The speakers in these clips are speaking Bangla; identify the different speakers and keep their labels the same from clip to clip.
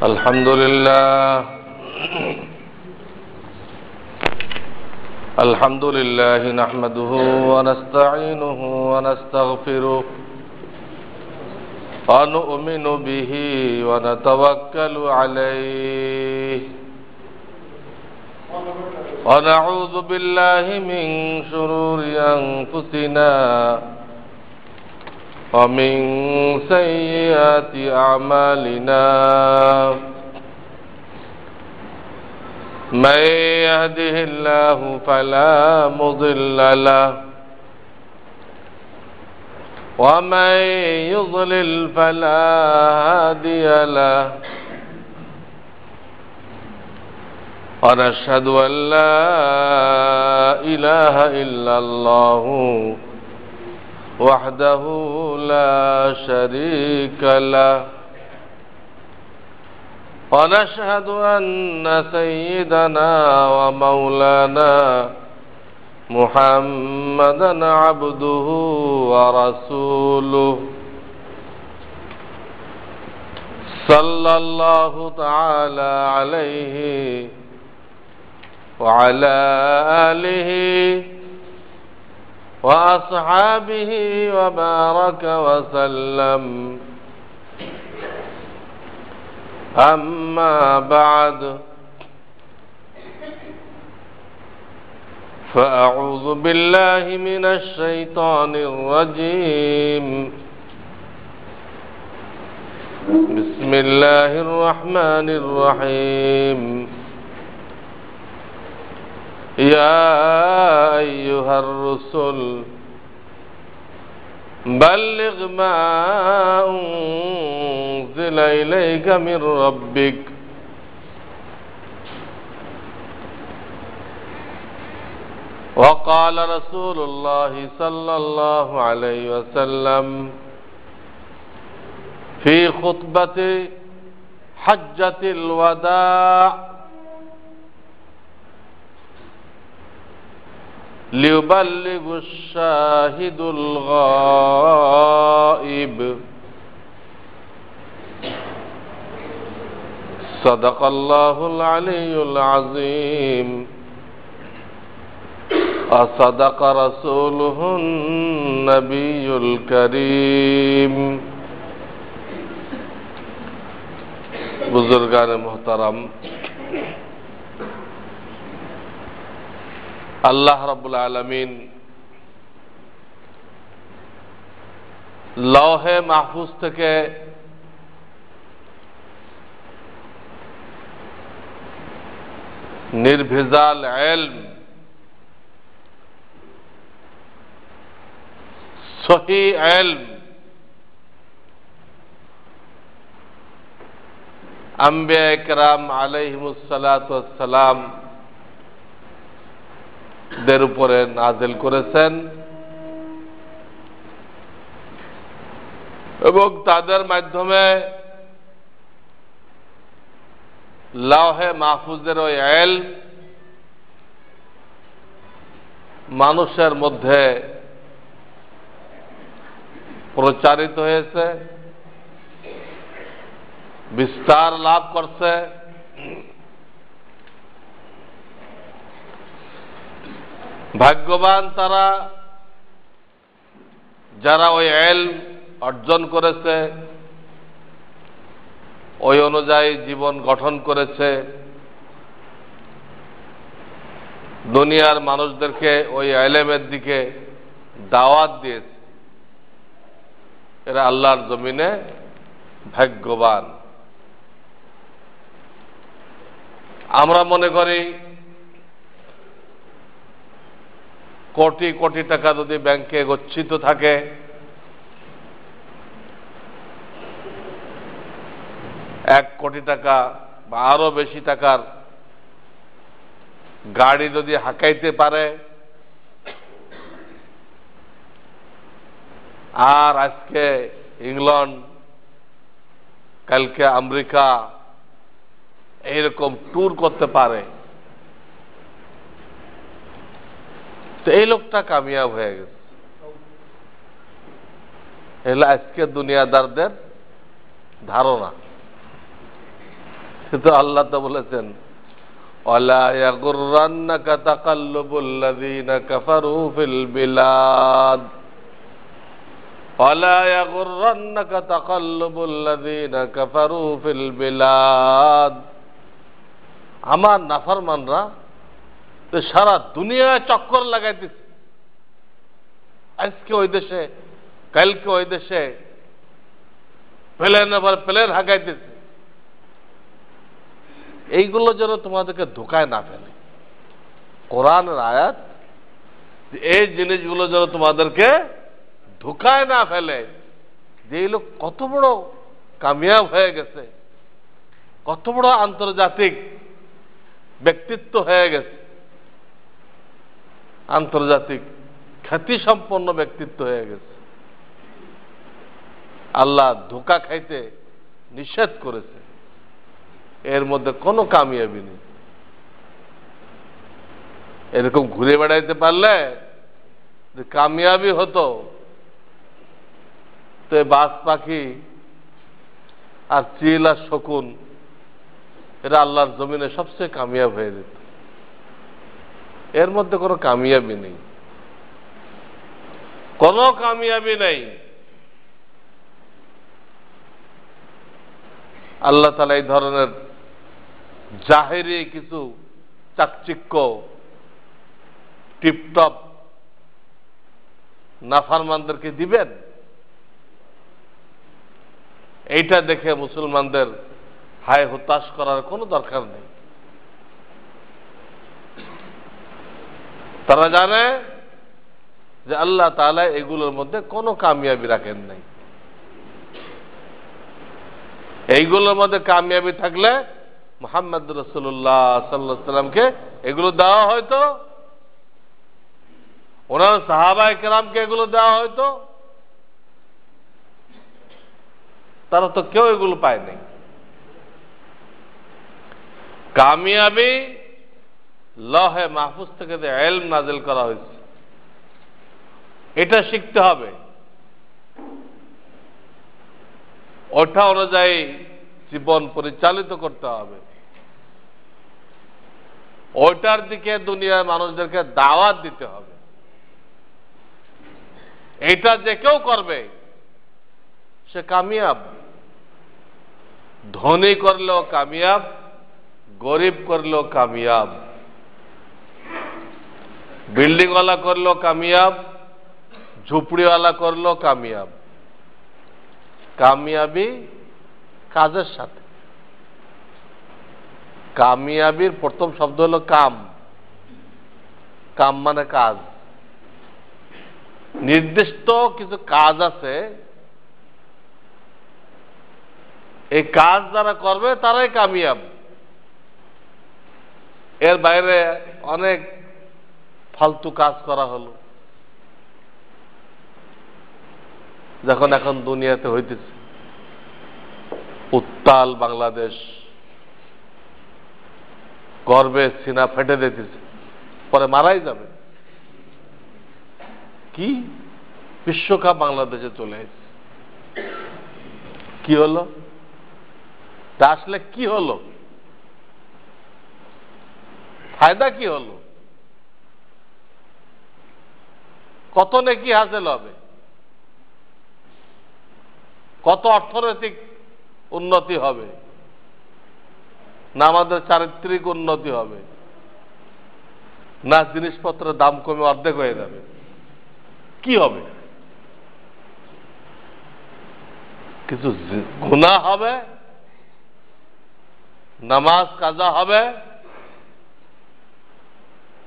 Speaker 1: الحمد لله الحمد لله نحمده ونستعينه ونستغفره ونؤمن به ونتوكل عليه ونعوذ بالله من شرور أنفسنا ومن سيئات أعمالنا من يهده الله فلا مضل له ومن يضلل فلا هادي له ونشهد أن لا إله إلا الله وحده لا شريك له ونشهد أن سيدنا ومولانا محمدا عبده ورسوله صلى الله تعالى عليه وعلى آله وأصحابه وبارك وسلم أما بعد فأعوذ بالله من الشيطان الرجيم بسم الله الرحمن الرحيم يا أيها الرسل بلغ ما أنزل إليك من ربك وقال رسول الله صلى الله عليه وسلم في خطبة حجة الوداع ليبلغ الشاهد الغائب صدق الله العلي العظيم وصدق رسوله النبي الكريم बुजुर्गान मोहतरम আল্লাহ রাব্বুল আলামিন লৌহে মাহফুজ থেকে নির্ভেজাল ইলম সহি ইলম আম্বিয়া ইকরাম আলাইহিমুস সালাতু ওয়াস সালাম দের উপরে নাজিল করেছেন এবং তাদের মাধ্যমে লাওহে মাহফুজের ওই ইলম মানুষের মধ্যে প্রচারিত হয়েছে, বিস্তার লাভ করছে। ভাগ্যবান তারা যারা ওই ইলম অর্জন করেছে, ওই অনুযায়ী জীবন গঠন করেছে, দুনিয়ার মানুষদেরকে ওই ইলমের দিকে দাওয়াত দিয়েছে, এরা আল্লাহর জমিনে ভাগ্যবান। আমরা মনে করি কোটি কোটি টাকা যদি ব্যাংকে গচ্ছিত থাকে, এক কোটি টাকা বা আরো বেশি টাকার গাড়ি যদি হাঁকাইতে পারে, আর আজকে ইংল্যান্ড, কালকে আমেরিকা এইরকম ট্যুর করতে পারে, তো এই লোকটা কামিয়াব হয়ে গেছে। এগুলো আজকে দুনিয়াদারদের ধারণা। তো আল্লাহ তো বলেছেন ওয়ালা ইয়াগুররান্নাকা তাকাল্লুবুল লাযিনা কাফারু ফিল বিলাদ, ওয়ালা ইয়াগুররান্নাকা তাকাল্লুবুল লাযিনা কাফারু ফিল বিলাদ। আমার নাফরমানরা তো সারা দুনিয়ায় চক্কর লাগাইতেছে, আজকে ওই দেশে, কালকে ওই দেশে, প্লেন আবার প্লেন হাঁকাইতেছে। এইগুলো যেন তোমাদেরকে ধোকায় না ফেলে। কোরআনের আয়াত, এই জিনিসগুলো যেন তোমাদেরকে ধোকায় না ফেলে যে এই লোক কত বড় কামিয়াব হয়ে গেছে, কত বড় আন্তর্জাতিক ব্যক্তিত্ব হয়ে গেছে, আন্তর্জাতিক খ্যাতিসম্পন্ন ব্যক্তিত্ব হয়ে গেছে। আল্লাহ ধোকা খাইতে নিষেধ করেছে, এর মধ্যে কোনো কামিয়াবি নেই। এরকম ঘুরে বেড়াইতে পারলে যে কামিয়াবি হতো, তো বাজ পাখি আর চিল আর শকুন এরা আল্লাহর জমিনে সবচেয়ে কামিয়াব হয়ে যেত। এর মধ্যে কোনো কামিয়াবি নেই, কোনো কামিয়াবি নেই। আল্লাহ তাআলা এই ধরনের জাহেরি কিছু চাকচিক্য টিপটপ নাফরমানদেরকে দিবেন, এইটা দেখে মুসলমানদের হায় হতাশ করার কোনো দরকার নেই। তারা জানে যে আল্লাহ তাআলা এগুলোর মধ্যে কোনো কামিয়াবি রাখেন নাই। এইগুলোর মধ্যে কামিয়াবি থাকলে মুহাম্মদ রাসূলুল্লাহ সাল্লাল্লাহু আলাইহি ওয়াসাল্লামকে এগুলো দেওয়া হয়তো, ওনার সাহাবায়ে কেরামকে এগুলো দেওয়া হয়তো। তারা তো কেউ এগুলো পায় নাই। কামিয়াবি লহে মাহফুজ থেকে যে ইলম নাজিল করা হয়েছে, এটা শিখতে হবে, ওটা অনুযায়ী জীবন পরিচালিত করতে হবে, ওইটার দিকে দুনিয়ার মানুষদেরকে দাওয়াত দিতে হবে। এটা যে কেউ করবে সে কামিয়াব। ধনী করলেও কামিয়াব, গরিব করলেও কামিয়াব, বিল্ডিংওয়ালা করলেও কামিয়াব, ঝুপড়িওয়ালা করলেও কামিয়াব। কামিয়াবি কাজের সাথে। কামিয়াবির প্রথম শব্দ হলো কাম। কাম মানে কাজ। নির্দিষ্ট কিছু কাজ আছে, এই কাজ যারা করবে তারাই কামিয়াব। এর বাইরে অনেক ফালতু কাজ করা হলো, যখন এখন দুনিয়াতে হইতেছে। উত্তাল বাংলাদেশ, গর্বে সিনা ফেটে দিতেছে, পরে মারাই যাবে। কি বিশ্বকাপ বাংলাদেশে চলে এসেছে, কি হলো? আসলে কি হলো? ফায়দা কি হলো? কত নেকি হাসিল হবে? কত অর্থনৈতিক উন্নতি হবে? না আমাদের চারিত্রিক উন্নতি হবে? না জিনিসপত্রের দাম কমে অর্ধেক হয়ে যাবে? কি হবে? কিছু গুনাহ হবে, নামাজ কাজা হবে,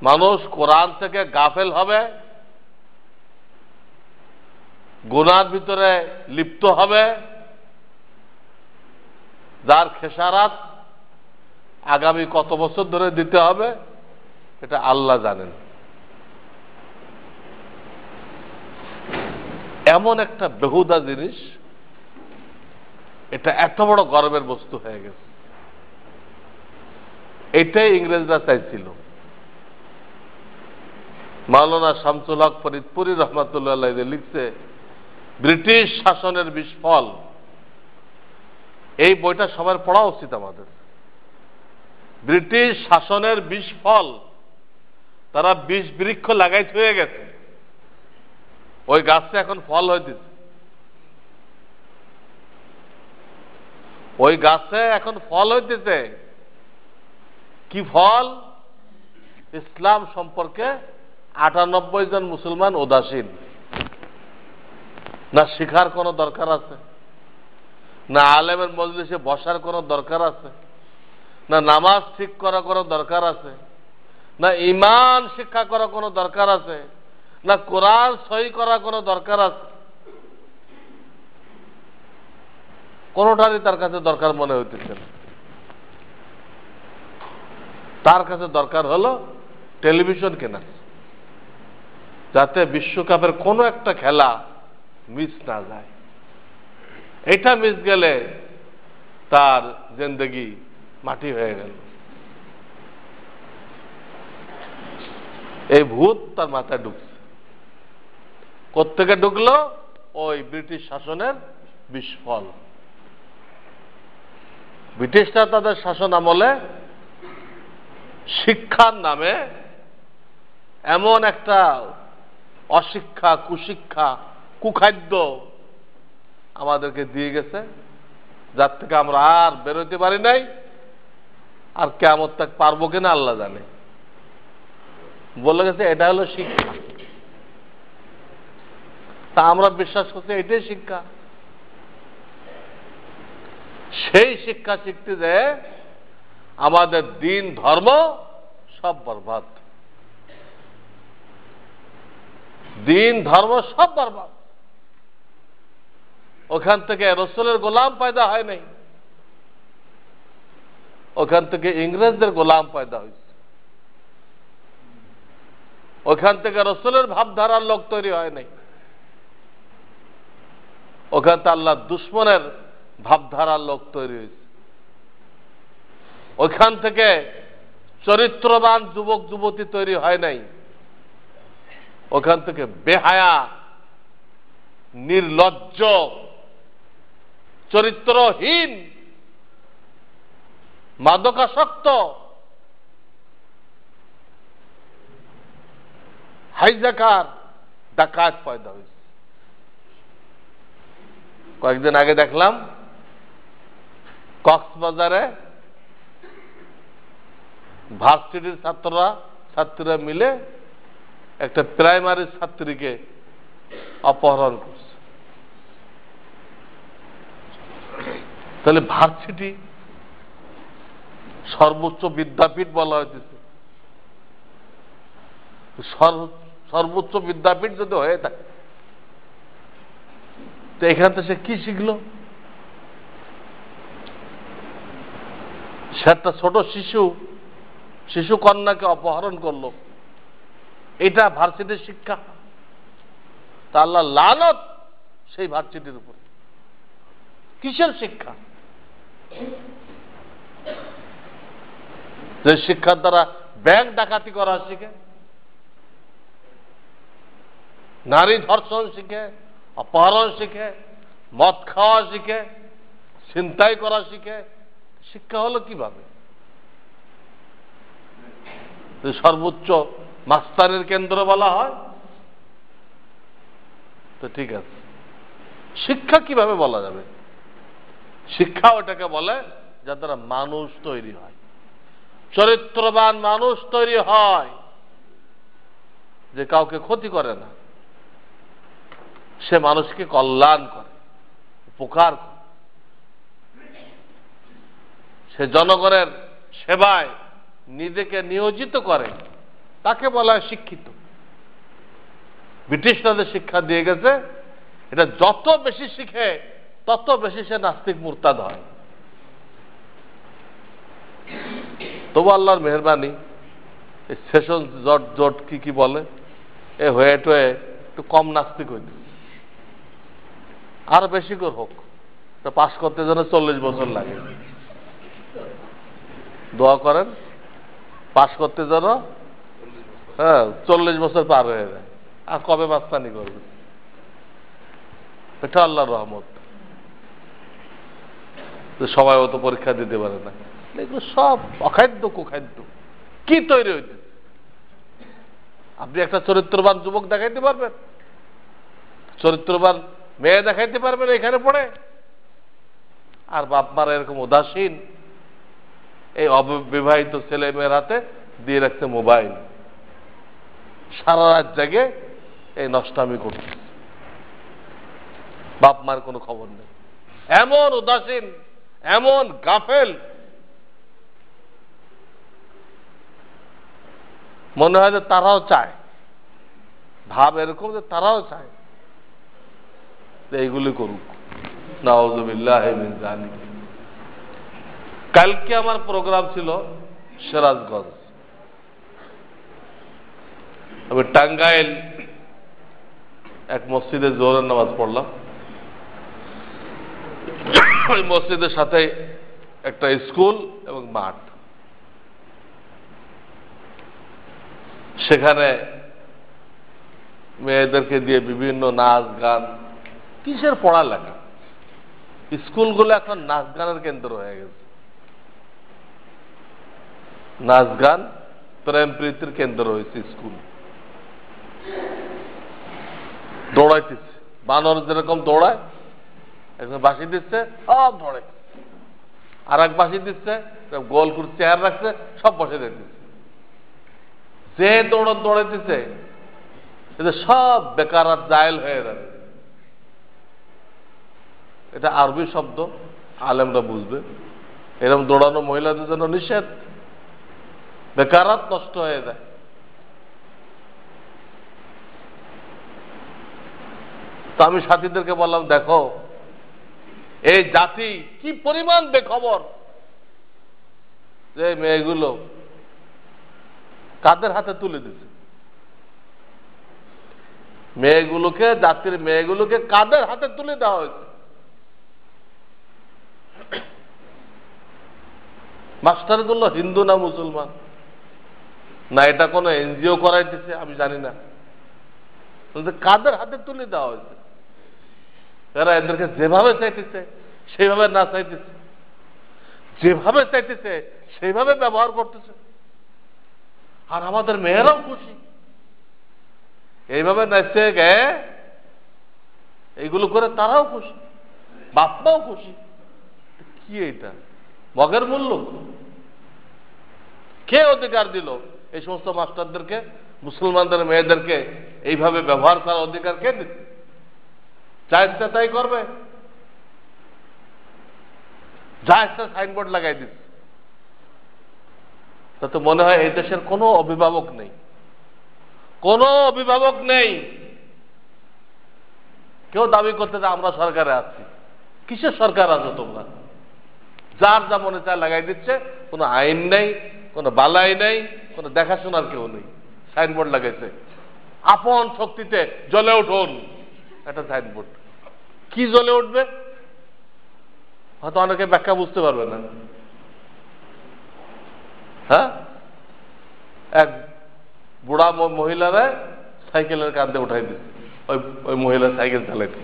Speaker 1: মানুষ কোরআন থেকে গাফেল হবে, গুনার ভিতরে লিপ্ত হবে, যার খেসারাত আগামী কত বছর ধরে দিতে হবে এটা আল্লাহ জানেন। এমন একটা বেহুদা জিনিস, এটা এত বড় গর্বের বস্তু হয়ে গেছে। এটাই ইংরেজরা চাইছিল। মাওলানা শামসুল হক ফরিদপুরি রহমাতুল্লাহ আলাইহি লিখছে ব্রিটিশ শাসনের বিস্ফল। এই বইটা সবার পড়া উচিত আমাদের। ব্রিটিশ শাসনের বিষ ফল তারা বিষ বৃক্ষ লাগাই হয়ে গেছে, ওই গাছে এখন ফল হইতেছে, ওই গাছে এখন ফল হইতেছে। কি ফল? ইসলাম সম্পর্কে 98 জন মুসলমান উদাসীন। না শিখার কোনো দরকার আছে, না আলেমের মজলিসে বসার কোনো দরকার আছে, না নামাজ ঠিক করা কোনো দরকার আছে, না ঈমান শিক্ষা করা কোনো দরকার আছে, না কোরআন সহি করা কোনো দরকার আছে। কোনোটারই তার কাছে দরকার মনে হইতেছে না। তার কাছে দরকার হলো টেলিভিশন কেনা, যাতে বিশ্বকাপের কোনো একটা খেলা মিস না যায়। এটা মিস গেলে তার জিন্দেগি মাটি হয়ে গেল। এই ভূত তার মাথায় ঢুকছে। কোত্থেকে ঢুকলো? ওই ব্রিটিশ শাসনের বিস্ফল। ব্রিটিশরা তাদের শাসন আমলে শিক্ষার নামে এমন একটা অশিক্ষা, কুশিক্ষা, কুখাদ্য আমাদেরকে দিয়ে গেছে, যার থেকে আমরা আর বেরোতে পারি নাই, আর কিয়ামত তক পারবো কিনা আল্লাহ জানে। বলে গেছে এটা হলো শিক্ষা, তা আমরা বিশ্বাস করছি এটাই শিক্ষা। সেই শিক্ষা শিখতে যে আমাদের দিন ধর্ম সব বরবাদ, দিন ধর্ম সব বরবাদ। ওখান থেকে রসুলের গোলাম পয়দা হয় নাই, ওখান থেকে ইংরেজদের গোলাম পয়দা হয়েছে। ওখান থেকে রসুলের ভাবধারার লোক তৈরি হয় নাই, ওখান থেকে আল্লাহ দুশ্মনের ভাবধারার লোক তৈরি হয়েছে। ওইখান থেকে চরিত্রবান যুবক যুবতী তৈরি হয় নাই, ওখান থেকে বেহায়া, নির্লজ্জ, চরিত্রহীন, মাদকাসক্ত, হাইজাকার, ডাকাত পয়দা হয়েছে। কয়েকদিন আগে দেখলাম কক্সবাজারে ভার্সিটির ছাত্রীরা মিলে একটা প্রাইমারি ছাত্রীকে অপহরণ করছে। তাহলে ভার্সিটি সর্বোচ্চ বিদ্যাপীঠ বলা হয়েছে, সর্বোচ্চ বিদ্যাপীঠ যদি হয়ে থাকে, তো এখান থেকে সে কি শিখলো? সে একটা ছোট শিশু কন্যাকে অপহরণ করলো, এটা ভার্সিটির শিক্ষা? তা আল্লাহ লানত সেই ভার্সিটির উপর। কিসের শিক্ষা? যে শিক্ষার দ্বারা ব্যাংক ডাকাতি করা শিখে, নারী ধর্ষণ শিখে, অপহরণ শিখে, মদ খাওয়া শিখে, ছিনতাই করা শিখে। শিক্ষা হলো কিভাবে? সর্বোচ্চ মাস্তানের কেন্দ্র বলা হয়, তো ঠিক আছে, শিক্ষা কিভাবে বলা যাবে? শিক্ষা ওটাকে বলে যার দ্বারা মানুষ তৈরি হয়, চরিত্রবান মানুষ তৈরি হয়, যে কাউকে ক্ষতি করে না, সে মানুষকে কল্যাণ করে, উপকার করে, সে জনগণের সেবায় নিজেকে নিয়োজিত করে, তাকে বলা হয় শিক্ষিত। ব্রিটিশ তাদের শিক্ষা দিয়ে গেছে, এটা যত বেশি শিখে তত বেশি সে নাস্তিক মুরতাদ হয়। তবু আল্লাহর মেহরবানি, সেশন জট কি বলে, এ হয়ে টয়ে একটু কম নাস্তিক হইতে, আরো বেশি করে হোক। পাশ করতে যেন 40 বছর লাগে, দোয়া করেন পাশ করতে যেন 40 বছর পার হয়ে যায়। আর কবে মাস্তানি করবে? এটা আল্লাহর রহমত। সবাই অত পরীক্ষা দিতে পারে না। এগুলো সব অখাদ্য কুখাদ্য। কি তৈরি হইতে? আপনি একটা চরিত্রবান যুবক দেখাইতে পারবেন? চরিত্রবান মেয়ে দেখাইতে পারবেন এখানে পড়ে? আর বাপ মারা এরকম উদাসীন, এই অবিবাহিত ছেলে মেয়ের হাতে দিয়ে রাখছে মোবাইল, সারা রাত জাগে এই নষ্টামি করছে, বাপ মার কোনো খবর নেই। এমন উদাসীন, এমন গাফেল, মনে হয় যে তারাও চায়, ভাব এরকম যে তারাও চায় এইগুলি করুক। নাউযুবিল্লাহ মিন যালিক। কালকে আমার প্রোগ্রাম ছিল সিরাজগঞ্জ। আমি টাঙ্গাইল এক মসজিদে জোহরের নামাজ পড়লাম। ওই মসজিদের সাথে একটা স্কুল এবং মাঠ। সেখানে মেয়েদেরকে দিয়ে বিভিন্ন নাচ গান, কিসের পড়ালেখা, স্কুলগুলো এখন নাচ গানের কেন্দ্র হয়ে গেছে। নাচ গান, প্রেম প্রীতির কেন্দ্র হয়েছে স্কুল। দৌড়াইতেছে, বানর যেরকম দৌড়ায়, একজন বাঁশি দিচ্ছে সব ধরে, আর এক বাঁশি দিচ্ছে, গোল করে চেয়ার রাখছে, সব বসে দিতেছে। যে দৌড়াইতেছে এটা সব বেকার আর জায়েল হয়ে যাবে। এটা আরবি শব্দ, আলেমরা বুঝবে। এরকম দৌড়ানো মহিলাদের জন্য নিষেধ, বেকারাত নষ্ট হয়ে যায়। তো আমি সাথীদেরকে বললাম, দেখো এই জাতি কি পরিমাণ বেখবর, যে মেয়েগুলো কাদের হাতে তুলে দিচ্ছে, মেয়েগুলোকে, জাতির মেয়েগুলোকে কাদের হাতে তুলে দেওয়া হয়েছে। মাস্টারগুলো হিন্দু না মুসলমান, না এটা কোনো এনজিও করাইতেছে আমি জানি না, কাদের হাতে তুলে দেওয়া হয়েছে। এরা এদেরকে যেভাবে চাইতেছে সেইভাবে না চাইতেছে, যেভাবে চাইতেছে সেইভাবে ব্যবহার করতেছে। আর আমাদের মেয়েরাও খুশি, এইভাবে নাচছে গে, এইগুলো করে তারাও খুশি, বাপমাও খুশি। কি এটা মগের মূল্য? কে অধিকার দিল এই সমস্ত মাস্টারদেরকে, মুসলমানদের মেয়েদেরকে এইভাবে ব্যবহার করার অধিকার কে দিচ্ছে? যা ইচ্ছা তাই করবে, যা ইচ্ছা সাইনবোর্ড লাগাই দিচ্ছে। তাতে মনে হয় এই দেশের কোনো অভিভাবক নেই, কোনো অভিভাবক নেই। কেউ দাবি করতে যে আমরা সরকারে আছি। কিসের সরকার আছো তোমরা? যার যা মনে চায় লাগাই দিচ্ছে, কোনো আইন নেই, কোনো বালাই নেই, কোনো দেখাশোনার কেউ নেই। সাইনবোর্ড লাগাইছে, আপন শক্তিতে জ্বলে উঠুন, একটা সাইনবোর্ড। কি জ্বলে উঠবে হয়তো অনেকে ব্যাখ্যা বুঝতে পারবে না। হ্যাঁ, এক বুড়া মহিলারা সাইকেলের কাঁধে উঠাই দিচ্ছে, ওই মহিলা সাইকেল চালাইতে,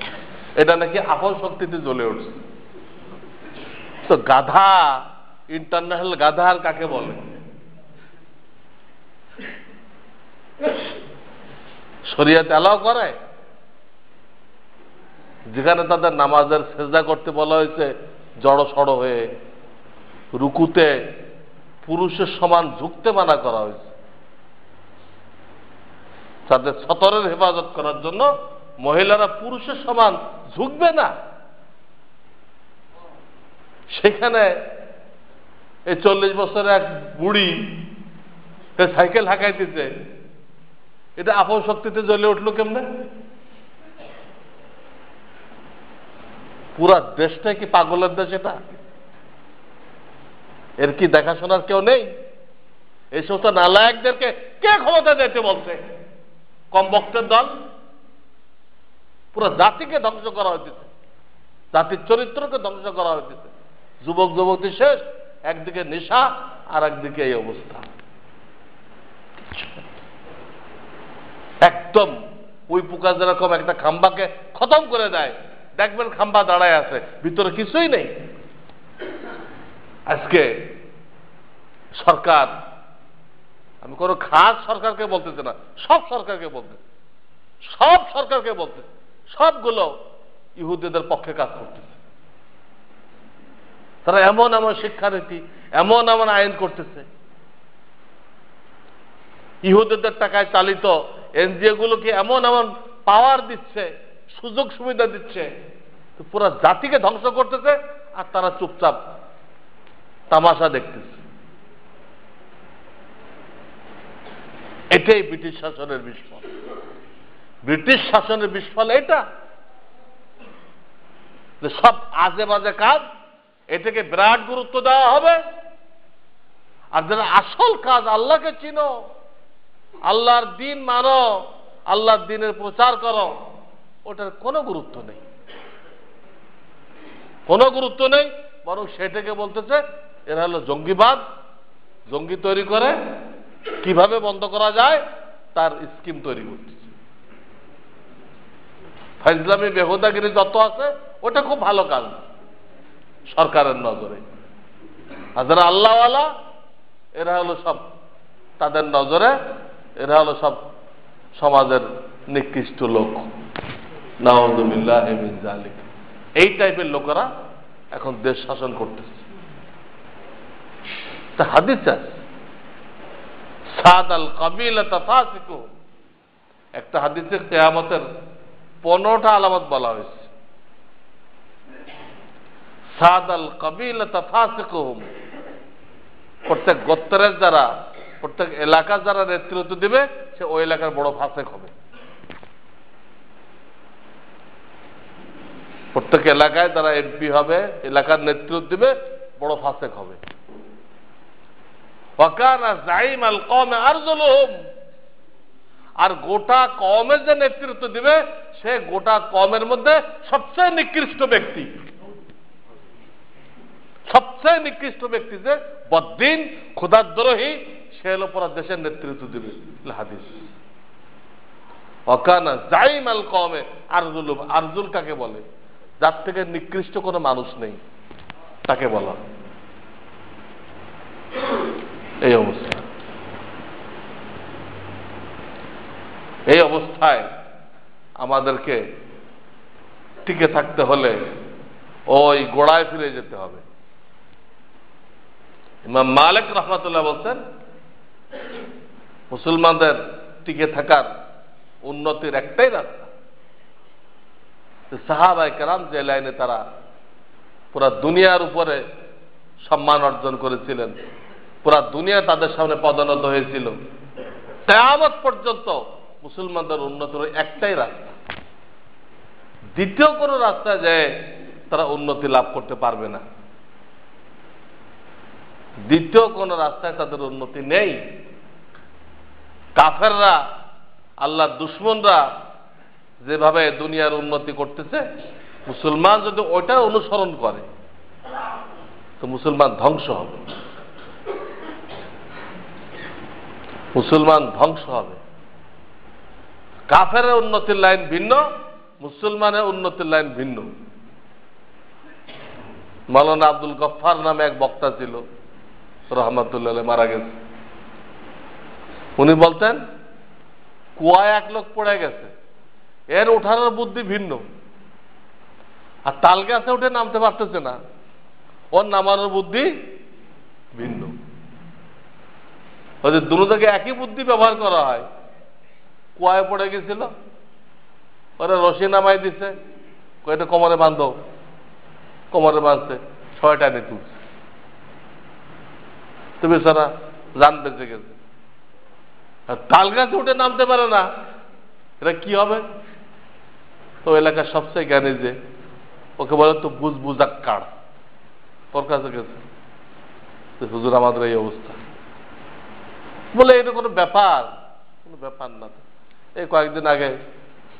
Speaker 1: এটা নাকি আপন শক্তিতে জ্বলে উঠছে। তো গাধা, ইন্টারন্যাশনাল গাধা আর কাকে বলে? শরিয়াতে অ্যালাউ করে? যেখানে তাদের নামাজের সেজদা করতে বলা হয়েছে জড়ো সড়ো হয়ে, রুকুতে পুরুষের সমান ঝুঁকতে মানা করা হয়েছে, তাদের সতরের হেফাজত করার জন্য মহিলারা পুরুষের সমান ঝুঁকবে না। সেখানে এই 40 বছরের এক বুড়ি সাইকেল হাঁকাইতেছে, এটা আপন শক্তিতে জ্বলে উঠলো কেমনে? পুরা দেশটাই কি পাগলের দেশ? এটা এর কি দেখাশোনার কেউ নেই? এই সমস্ত নালায়কদেরকে কে ক্ষমতা দিতে বলছে? কম বক্তের দল। পুরো জাতিকে ধ্বংস করা হয়েছে, জাতির চরিত্রকে ধ্বংস করা হয়েছে। যুবক যুবতী শেষ, একদিকে নেশা আর একদিকে এই অবস্থা। একদম ওই পোকা যেরকম একটা খাম্বাকে খতম করে দেয়, দেখবেন খাম্বা দাঁড়ায় আছে, ভিতরে কিছুই নেই। আজকে সরকার, আমি কোনো খাস সরকারকে বলতেছি না, সব সরকারকে বলতেছি, সব সরকারকে বলতেছি, সবগুলো ইহুদিদের পক্ষে কাজ করতেছে। তারা এমন এমন শিক্ষানীতি, এমন এমন আইন করতেছে, ইহুদিদের টাকায় চালিত এনজিও গুলোকে এমন এমন পাওয়ার দিচ্ছে, সুযোগ সুবিধা দিচ্ছে, পুরো জাতিকে ধ্বংস করতেছে, আর তারা চুপচাপ তামাশা দেখতেছে। এটাই ব্রিটিশ শাসনের বিস্ফল। ব্রিটিশ শাসনের বিস্ফল এটা, যে সব আজে বাজে কাজ, এটাকে বিরাট গুরুত্ব দেওয়া হবে, আর যারা আসল কাজ, আল্লাহকে চিনো, আল্লাহর দিন মানো, আল্লাহর দিনের প্রচার করো, ওটার কোনো গুরুত্ব নেই, কোনো গুরুত্ব নেই। বরং সেটাকে বলতেছে এরা হলো জঙ্গিবাদ, জঙ্গি তৈরি করে কিভাবে বন্ধ করা যায় তার স্কিম তৈরি করতেছে। ফাইজলামি বেহুদাগিরি যত আছে ওটা খুব ভালো কাজ সরকারের নজরে, আর যারা আল্লাহওয়ালা এরা হলো সব তাদের নজরে, এরা হলো সব সমাজের নিকৃষ্ট লোক। নাউযুবিল্লাহি মিন যালিক। এই টাইপের লোকেরা এখন দেশ শাসন করতেছে। তা হাদিস আছে, সাদাল কাবিলাতা ফাসিকু, একটা হাদিসে কিয়ামতের 15টা আলামত বলা হয়েছে। সাদাল কাবিলাতা ফাসিকুহুম, প্রত্যেক গোত্রের যারা, প্রত্যেক এলাকার যারা নেতৃত্ব দিবে সে ওই এলাকার বড় ফাসিক হবে। প্রত্যেক এলাকায় যারা এমপি হবে, এলাকার নেতৃত্ব দিবে, বড় ফাসিক হবে। ওয়াকানা যাইমাল কওমে আরজুলুহুম, আর গোটা কওমের যে নেতৃত্ব দিবে সে গোটা কওমের মধ্যে সবচেয়ে নিকৃষ্ট ব্যক্তি, সবচেয়ে নিকৃষ্ট ব্যক্তি যে বদ্দিন খোদাদ্রোহী, সে হলো পুরো দেশের নেতৃত্ব দিবে। হাদিস। ওয়াকানা যাইমাল কওমে আরজুলুহুম, আরজুল কাকে বলে? যার থেকে নিকৃষ্ট কোনো মানুষ নেই তাকে বলা। এই অবস্থা, এই অবস্থায় আমাদেরকে টিকে থাকতে হলে ওই গোড়ায় ফিরে যেতে হবে। ইমাম মালিক রাহমাতুল্লাহ বলছেন, মুসলমানদের টিকে থাকার উন্নতির একটাই রাস্তা, সাহাবায়ে কেরাম যে লাইনে তারা পুরা দুনিয়ার উপরে সম্মান অর্জন করেছিলেন, পুরা দুনিয়া তাদের সামনে পদানত হয়েছিল, কিয়ামত পর্যন্ত মুসলমানদের উন্নতির একটাই রাস্তা, দ্বিতীয় কোন রাস্তায় যায় তারা উন্নতি লাভ করতে পারবে না। দ্বিতীয় কোন রাস্তায় তাদের উন্নতি নেই। কাফেররা, আল্লাহর দুশমনরা যেভাবে দুনিয়ার উন্নতি করতেছে, মুসলমান যদি ওইটা অনুসরণ করে তো মুসলমান ধ্বংস হবে, মুসলমান ধ্বংস হবে। কাফেরের উন্নতির লাইন ভিন্ন, মুসলমানের উন্নতির লাইন ভিন্ন। মাওলানা আব্দুল গফফার নামে এক বক্তা ছিল, রহমাতুল্লাহ আলাইহি, মারা গেছে। উনি বলতেন, কুয়ায় এক লোক পড়ে গেছে, এর ওঠানোর বুদ্ধি ভিন্ন, আর তাল গাছে উঠে নামতে পারতেছে না, ওর নামানোর বুদ্ধি ভিন্ন। ওই যে দুটোকে একই বুদ্ধি ব্যবহার করা হয়। কুয়ায় পড়ে গেছিল, ওরা রশি নামাই দিছে, এটা কোমরে বাঁধো, কোমরে বাঁধছে, 6টা নিয়ে তুলছে, তুমি সারা জান বেঁচে গেছে। আর তাল গাছে উঠে নামতে পারে না, এটা কি হবে? তো এলাকার সবচেয়ে জ্ঞানী যে, ওকে বলে তো বুঝাক কার, তোর কাছে গেছে, হুজুর আমাদের এই অবস্থা। বলে এটা কোনো ব্যাপার, কোনো ব্যাপার না। এই কয়েকদিন আগে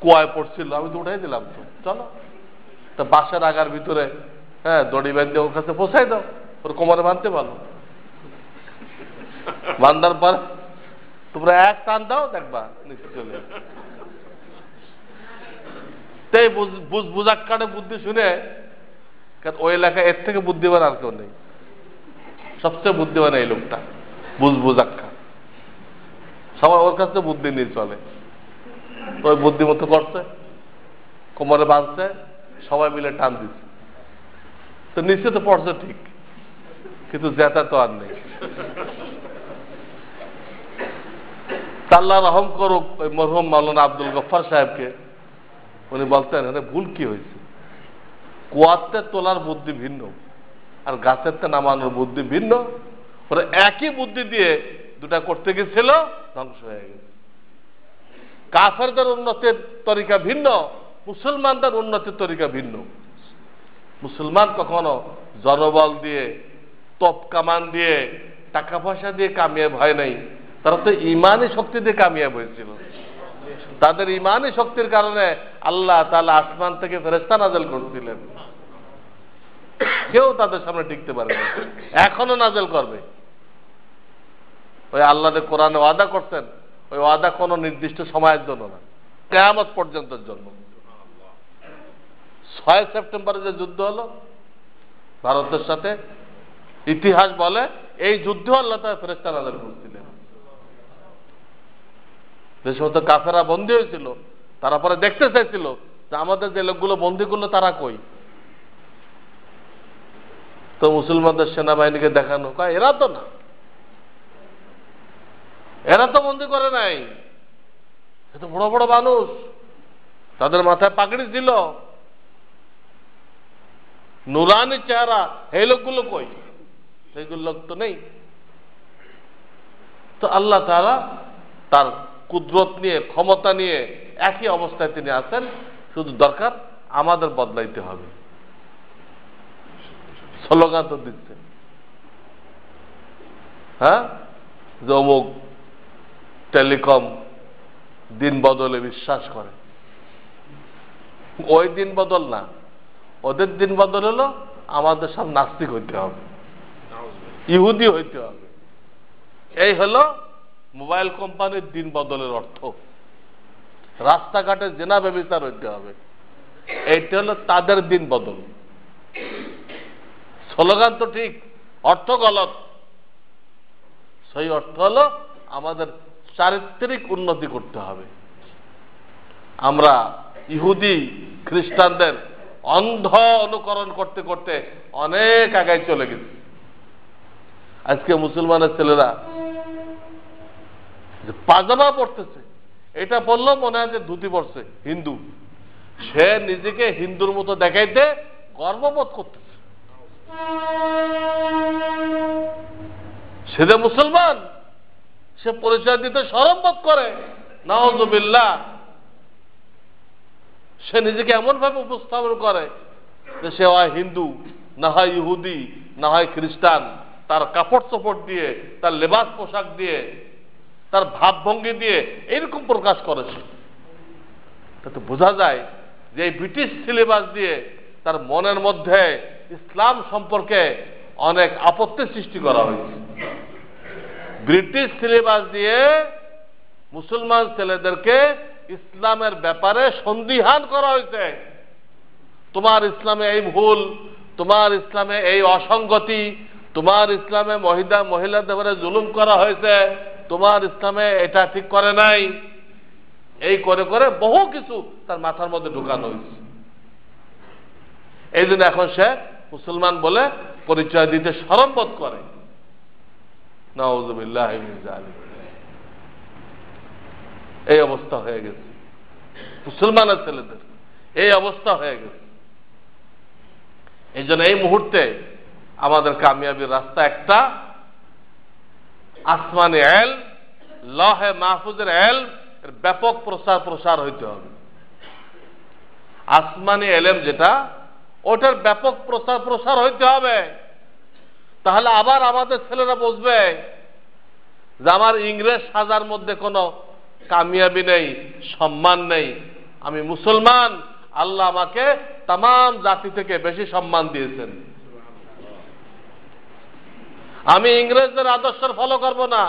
Speaker 1: কুয়ায় পড়ছিল, আমি তো উঠাই দিলাম, তো চলো তা বাসার আগার ভিতরে, হ্যাঁ, দড়ি বাঁধতে ওর কাছে পৌঁছাই দাও, ওর কোমরে বাঁধতে পারো, বান্ধার পর তোমরা এক টান দাও, দেখবা নিচে চলে। তাই বুঝাক কাটে বুদ্ধি শুনে, ওই এলাকায় এর থেকে বুদ্ধিমান আর কেউ নেই। সবচেয়ে বুদ্ধিমান এই লোকটা, বুঝবুঝাক্কা, সবাই ওর কাছে বুদ্ধি নিয়ে চলে। তো ওই বুদ্ধিমতো করছে, কোমরে বাঁধছে, সবাই মিলে টান দিচ্ছে, তো নিচে তো পড়ছে ঠিক, কিন্তু জেতা তো আর নেই। আল্লাহ রহম করুক ওই মরহুম মাওলানা আব্দুল গফফার সাহেবকে। উনি বলতেন, ভুল কি হয়েছে, কুয়াতে তোলার বুদ্ধি ভিন্ন আর গাছেরতে নামানোর বুদ্ধি ভিন্ন। ওরা একই বুদ্ধি দিয়ে দুটা করতে গেছিল, ধ্বংস হয়ে গেছে। কাফেরদের উন্নতির তরিকা ভিন্ন, মুসলমানদের উন্নতির তরিকা ভিন্ন। মুসলমান কখনো জনবল দিয়ে, তোপ কামান দিয়ে, টাকা পয়সা দিয়ে কামিয়াব হয় নাই, তারা তো ইমানি শক্তি দিয়ে কামিয়াব হয়েছিল। তাদের ইমানি শক্তির কারণে আল্লাহ তাআলা আসমান থেকে ফেরেশতা নাযিল করছিলেন, কেউ তাদের সামনে টিকতে পারে না, এখনো নাযিল করবে। ওই আল্লাহ কোরআনে ওয়াদা করতেন, ওই ওয়াদা কোন নির্দিষ্ট সময়ের জন্য না, কিয়ামত পর্যন্তের জন্য। 6 সেপ্টেম্বরে যে যুদ্ধ হলো ভারতের সাথে, ইতিহাস বলে এই যুদ্ধ আল্লাহ তাআলা ফেরেশতা নাযিল করছিলেন। যে সমস্ত কাফেররা বন্দী হয়েছিল, তারা পরে দেখতে চাইছিল যে আমাদের যে লোকগুলো বন্দী করলো তারা কই। তো মুসলমানদের সেনাবাহিনীকে দেখানো, এরা তো না, এরা তো বন্দী করে নাই, এত বড় বড় মানুষ, তাদের মাথায় পাগড়ি ছিল, নুরানি চেহারা, এই লোকগুলো কই, সেইগুলো লোক তো নেই। তো আল্লাহ তাআলা তার কুদরত নিয়ে, ক্ষমতা নিয়ে একই অবস্থায় তিনি আছেন, শুধু দরকার আমাদের বদলাইতে হবে। স্লোগান তো দিচ্ছে, হ্যাঁ, যে অমুক টেলিকম দিন বদলে বিশ্বাস করে। ওই দিন বদল না, ওদের দিন বদল হলো আমাদের সব নাস্তিক হইতে হবে, ইহুদি হইতে হবে। এই হলো মোবাইল কোম্পানির দিন বদলের অর্থ। রাস্তাঘাটে জেনা ব্যবচার হইতে হবে, এইটা হলো তাদের দিন বদল। স্লোগান তো ঠিক, অর্থ গলত। সেই অর্থ হলো আমাদের চারিত্রিক উন্নতি করতে হবে। আমরা ইহুদি খ্রিস্টানদের অন্ধ অনুকরণ করতে করতে অনেক আগায় চলে গেছি। আজকে মুসলমানের ছেলেরা পাজামা পড়তেছে, এটা বললো মনে হয় যে ধুতি পড়ছে, হিন্দু। সে নিজেকে হিন্দুর মতো দেখাইতে গর্ববোধ করতেছে, সে যে মুসলমান সে পরিচয় দিতে শরম বোধ করে। নাউযুবিল্লাহ, সে নিজেকে এমন ভাবে উপস্থাপন করে যে সে হয় হিন্দু, না হয় ইহুদি, না হয় খ্রিস্টান। তার কাপড় চোপড় দিয়ে, তার লেবাস পোশাক দিয়ে, তার ভাবভঙ্গি দিয়ে এরকম প্রকাশ করেছে। তাতে বোঝা যায় যে এই ব্রিটিশ সিলেবাস দিয়ে তার মনের মধ্যে ইসলাম সম্পর্কে অনেক আপত্তি সৃষ্টি করা হয়েছে। ব্রিটিশ সিলেবাস দিয়ে মুসলমান ছেলেদেরকে ইসলামের ব্যাপারে সন্দিহান করা হয়েছে। তোমার ইসলামে এই ভুল, তোমার ইসলামে এই অসঙ্গতি, তোমার ইসলামে মহিলাদের ব্যাপারে জুলুম করা হয়েছে, তোমার ইসলামে এটা ঠিক করে নাই, এই করে করে বহু কিছু তার মাথার মধ্যে ঢুকানো হয়েছে। এই জন্য এখন সে মুসলমান বলে পরিচয় দিতে শরম বোধ করে। নাউযুবিল্লাহ মিন যালিক। এই অবস্থা হয়ে গেছে মুসলমানের ছেলেদের, এই অবস্থা হয়ে গেছে। এই জন্য এই মুহূর্তে আমাদের কামিয়াবির রাস্তা একটা, আসমানি ইলম, লহে মাহফুজের ইলম এর ব্যাপক প্রসার হইতে হবে। আসমানি ইলম যেটা, ওটার ব্যাপক প্রসার হইতে হবে। তাহলে আবার আমাদের ছেলেরা বুঝবে যে আমার ইংরেজ সাজার মধ্যে কোনো কামিয়াবি নেই, সম্মান নেই। আমি মুসলমান, আল্লাহ আমাকে তামাম জাতি থেকে বেশি সম্মান দিয়েছেন। আমি ইংরেজদের আদর্শের ফলো করব না,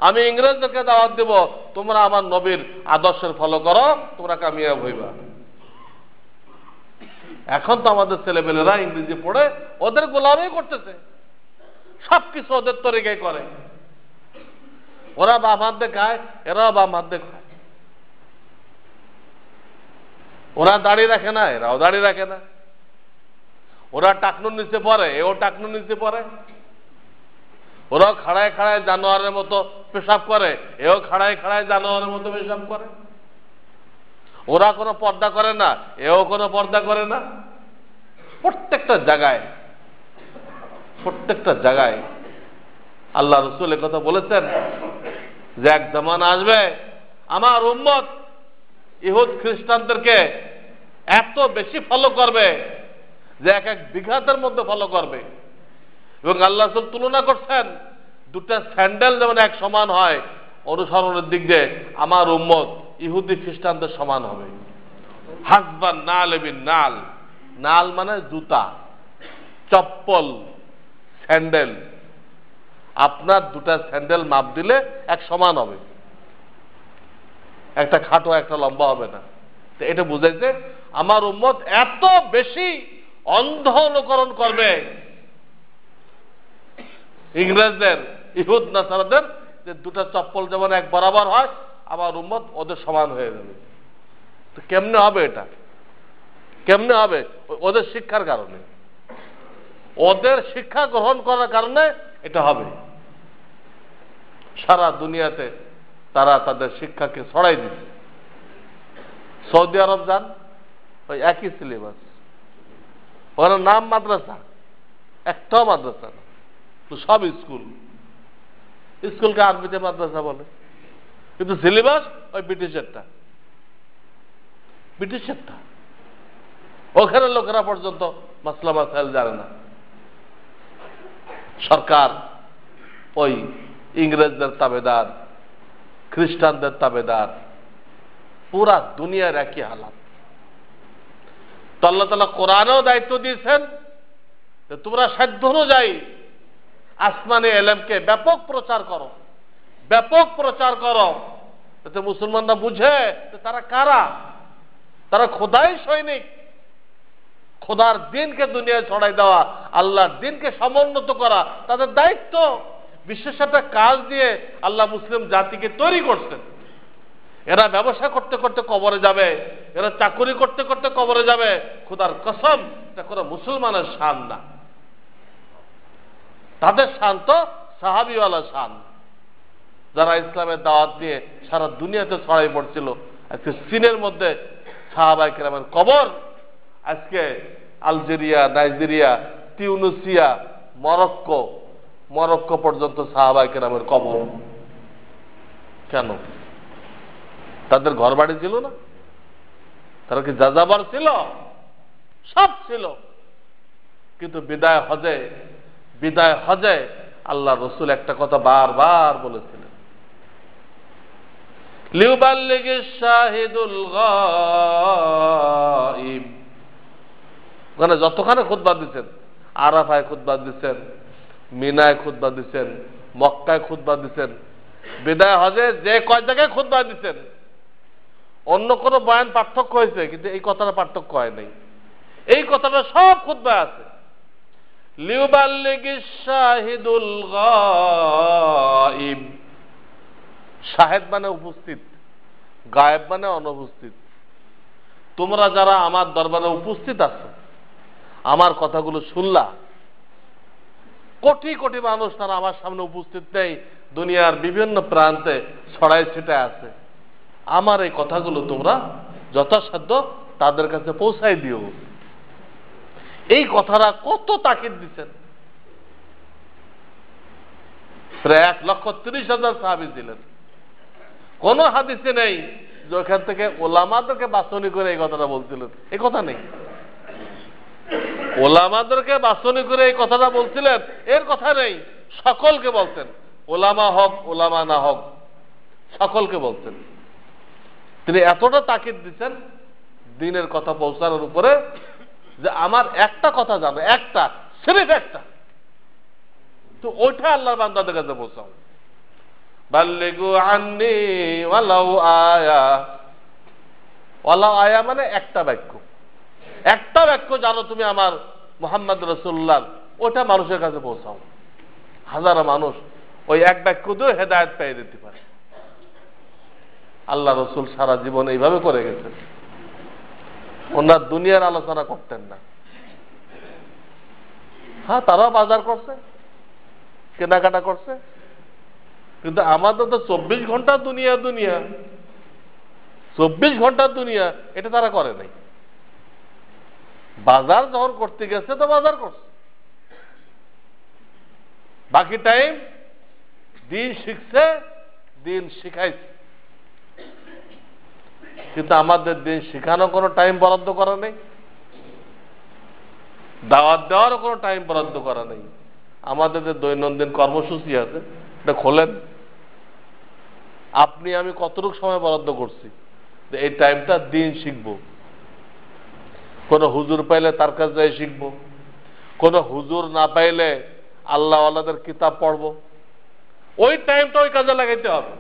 Speaker 1: আমি ইংরেজদেরকে দাওয়াত দেব, তোমরা আমার নবীর আদর্শের ফলো করো, তোমরা কামিয়াব হইবা। এখন তো আমাদের ছেলেপেলেরা ইংরেজি পড়ে ওদের গোলামি করতেছে। সবকিছু ওদের তরিকায় করে। ওরা বাম হাত দিয়ে খায়, এরাও বাম হাত দিয়ে খায়। ওরা দাড়ি রাখে না, এরাও দাড়ি রাখে না। ওরা টাকনুর নিচে পড়ে, এও টাকনুর নিচে পড়ে। ওরাও খাড়ায় খাড়ায় জানোয়ারের মতো পেশাব করে, এও খাড়ায় খাড়ায় জানোয়ারের মতো পেশাব করে। ওরা কোনো পর্দা করে না, এও কোনো পর্দা করে না। প্রত্যেকটা জায়গায় আল্লাহ রাসূল এ কথা বলেছেন যে এক জামানা আসবে আমার উম্মত ইহুদ খ্রিস্টানদেরকে এত বেশি ফলো করবে যে এক এক বিঘাতের মধ্যে ফলো করবে। এবং আল্লাহ রাসূল তুলনা করছেন দুটা স্যান্ডেল যেমন এক সমান হয় অনুসরণের দিক দিয়ে আমার উম্মত ইহুদি খ্রিস্টানদের সমান হবে। হাসবান নাল বিন নাল, নাল মানে জুতা, চপ্পল, স্যান্ডেল। আপনার দুটা স্যান্ডেল মাপ দিলে এক সমান হবে, একটা খাটো একটা লম্বা হবে না। তো এটা বুঝাইছে আমার উম্মত এত বেশি অন্ধ অনুকরণ করবে ইংরেজদের, ইহুদ নাসারাদের, যে দুটা চপ্পল যেমন এক বরাবর হয় আমার উম্মত ওদের সমান হয়ে যাবে। তো কেমনে হবে এটা? কেমনে হবে? ওদের শিক্ষার কারণে, ওদের শিক্ষা গ্রহণ করার কারণে এটা হবে। সারা দুনিয়াতে তারা তাদের শিক্ষাকে ছড়াই দিচ্ছে। সৌদি আরব যান, ওই একই সিলেবাস, ওখানে নাম মাদ্রাসা, একটাও মাদ্রাসা না, সব স্কুল। স্কুলকে আরবিতে মাদ্রাসা বলে, কিন্তু সিলেবাস ওই ব্রিটিশেরটা। ওখানে লোকেরা পর্যন্ত মাসলা মাসাইল জানে না। সরকার ওই ইংরেজদের তাবেদার, খ্রিস্টানদের তাবেদার, পুরা দুনিয়ার একই হালাত। তো আল্লাহ তাআলা কোরআনেও দায়িত্ব দিয়েছেন যে তোমরা সাধ্য অনুযায়ী আসমানি এলেমকে ব্যাপক প্রচার করো, যাতে মুসলমানরা বুঝে যে তারা কারা। তারা খোদাই সৈনিক। খোদার দিনকে দুনিয়ায় ছড়াই দেওয়া, আল্লাহর দিনকে সমুন্নত করা তাদের দায়িত্ব। বিশেষ একটা কাজ দিয়ে আল্লাহ মুসলিম জাতিকে তৈরি করছেন। এরা ব্যবসা করতে করতে কবরে যাবে, এরা চাকরি করতে করতে কবরে যাবে। খোদার কসম, এটা কোনো মুসলমানের শান না। তাদের শান তো সাহাবীওয়ালা শান, যারা ইসলামের দাওয়াত নিয়ে সারা দুনিয়াতে ছড়াই পড়ছিল। আজকে চীনের মধ্যে সাহাবায়ে কেরামের কবর, আজকে আলজেরিয়া, নাইজেরিয়া, টিউনিসিয়া, মরক্কো পর্যন্ত সাহাবায়ে কেরামের কবর। কেন? তাদের ঘর বাড়ি ছিল না? তারা কি যাযাবর ছিল? সব ছিল। কিন্তু বিদায় হজে আল্লাহ রাসূল একটা কথা বারবার বলেছিলেন, লিউবাল্লিগিশ শাহিদুল গায়ব। ওখানে যতখানে খুতবা দিচ্ছেন, আরাফায় খুতবা দিচ্ছেন, মিনায় খুতবা দিচ্ছেন, মক্কায় খুতবা দিচ্ছেন, বিদায় হজে যে কয় জায়গায় খুতবা দিচ্ছেন, অন্য কোনো বয়ান পার্থক্য হয়েছে, কিন্তু এই কথাটা পার্থক্য হয় নাই। এই কথাটা সব খুতবায় আছে। লিউবাল্লিগিশ শাহিদুল গায়ব। শাহেদ মানে উপস্থিত, গায়েব মানে অনুপস্থিত। তোমরা যারা আমার দরবারে উপস্থিত আছো, আমার কথাগুলো শুনলা, কোটি কোটি মানুষ তারা আমার সামনে উপস্থিত নেই, দুনিয়ার বিভিন্ন প্রান্তে ছড়াই ছিটায় আছে। আমার এই কথাগুলো তোমরা যথাসাধ্য তাদের কাছে পৌঁছাই দিও। এই কথাটা কত তাকিদ দিচ্ছেন। প্রায় 1,30,000 সাহাবী ছিলেন। কোন হাদিসে নেই যে ওখান থেকে ওলামাদেরকে বাছনি করে এই কথাটা বলছিলেন, এই কথা নেই। ওলামাদেরকে বাছনি করে এই কথাটা বলছিলেন এর কথা নেই। সকলকে বলতেন, ওলামা হোক ওলামা না হোক, সকলকে বলতেন। তিনি এতটা তাকিদ দিচ্ছেন দিনের কথা পৌঁছানোর উপরে যে আমার একটা কথা জানো, একটা, সিরিফ একটা, তো ওইটা আল্লাহর বান্দাদের কাছে পৌঁছাও। বাল্লিগু আন্নি ওয়ালাউ আয়া। ওয়ালাউ আয়া মানে একটা বাক্য। একটা বাক্য জানো তুমি আমার মুহাম্মদ রাসূলুল্লাহ, ওটা মানুষের কাছে পৌঁছাও। হাজারো মানুষ ওই এক বাক্য দিয়ে হেদায়েত পেয়ে দিতে পারে। আল্লাহ রসুল সারা জীবন এইভাবে করে গেছেন। ওনার দুনিয়ার আলোচনা করতেন না। হ্যাঁ, তারাও বাজার করছে, কেনাকাটা করছে, কিন্তু আমাদের তো 24 ঘন্টা দুনিয়া, 24 ঘন্টা দুনিয়া, এটা তারা করে নাই। বাজার যখন করতে গেছে তো বাজার করছে, বাকি টাইম দিন শিখছে, দিন শিখাইছে। কিন্তু আমাদের দিন শিখানো কোনো টাইম বরাদ্দ করা নেই, দাওয়াত দেওয়ারও কোনো টাইম বরাদ্দ করা নেই। আমাদের যে দৈনন্দিন কর্মসূচি আছে এটা খোলেন, আপনি আমি কতটুকু সময় বরাদ্দ করছি এই টাইমটা দিন শিখবো। কোন হুজুর পাইলে তার কাছে যাই শিখবো, কোন হুজুর না পাইলে আল্লাহ আল্লাহদের কিতাব পড়বো। ওই টাইমটা ওই কাজে লাগাইতে হবে।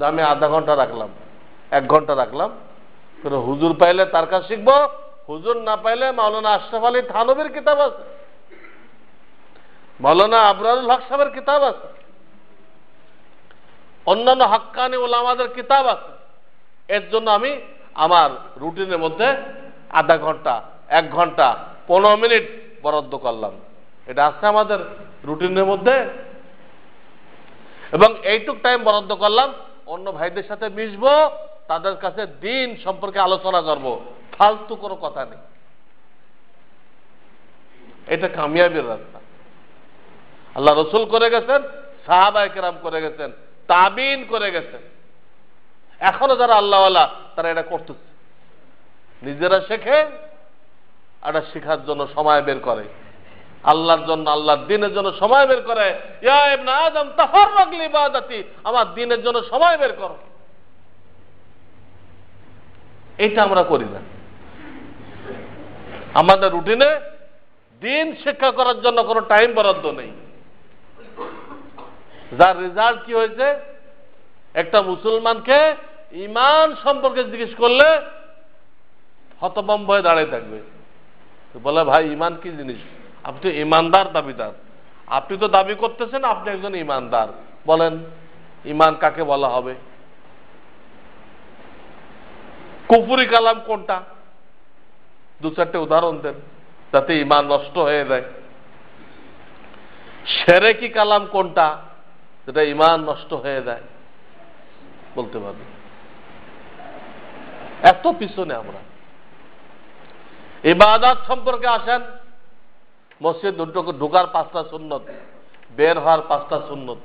Speaker 1: আমি আধা ঘন্টা রাখলাম, 1 ঘন্টা রাখলাম, কোন হুজুর পাইলে তার কাছে শিখবো, হুজুর না পাইলে মাওলানা আশরাফ আলী থানভীর কিতাব আছে, মাওলানা আবরারুল হক সাহেবের কিতাব আছে, অন্যান্য হাক্কানি ওলামাদের কিতাব আছে। এর জন্য আমি আমার রুটিনের মধ্যে আধা ঘন্টা, 1 ঘন্টা, 15 মিনিট বরাদ্দ করলাম। এটা আছে আমাদের রুটিনের মধ্যে। এবং এইটুক টাইম বরাদ্দ করলাম অন্য ভাইদের সাথে মিশবো, তাদের কাছে দিন সম্পর্কে আলোচনা করব, ফালতু কোনো কথা নেই। এটা কামিয়াবির রাস্তা। আল্লাহ রসুল করে গেছেন, সাহাবায়ে কেরাম করে গেছেন, তাবিন করে গেছেন। এখনো যারা আল্লাহওয়ালা তারা এটা করতেছে, নিজেরা শেখে, এটা শেখার জন্য সময় বের করে, আল্লাহর জন্য, আল্লাহর দ্বীনের জন্য সময় বের করে। ইয়া ইবনে আদম তাফাররাগ লিইবাদাতি, আমার দ্বীনের জন্য সময় বের করো। এটা আমরা করি না। আমাদের রুটিনে দিন শিক্ষা করার জন্য কোনো টাইম বরাদ্দ নেই। যার রেজাল্ট কি হয়েছে, একটা মুসলমানকে ঈমান সম্পর্কে জিজ্ঞেস করলে হতভম্ব হয়ে দাঁড়িয়ে থাকবে, বলে ভাই ঈমান কি জিনিস? আপনি তো ঈমানদার দাবিদার, আপনি তো দাবি করতেছেন আপনি একজন ঈমানদার, বলেন ঈমান কাকে বলা হবে? কুফরি কালাম কোনটা? 2-4টে উদাহরণ দেন যাতে ঈমান নষ্ট হয়ে যায়। শিরকি কালাম কোনটা যেটা ঈমান নষ্ট হয়ে যায়? বলতে পারবে? এত পিছনে আমরা। ইবাদত সম্পর্কে আসেন, মসজিদ ঢোকার 5টা সুন্নত, বের হওয়ার 5টা সুন্নত।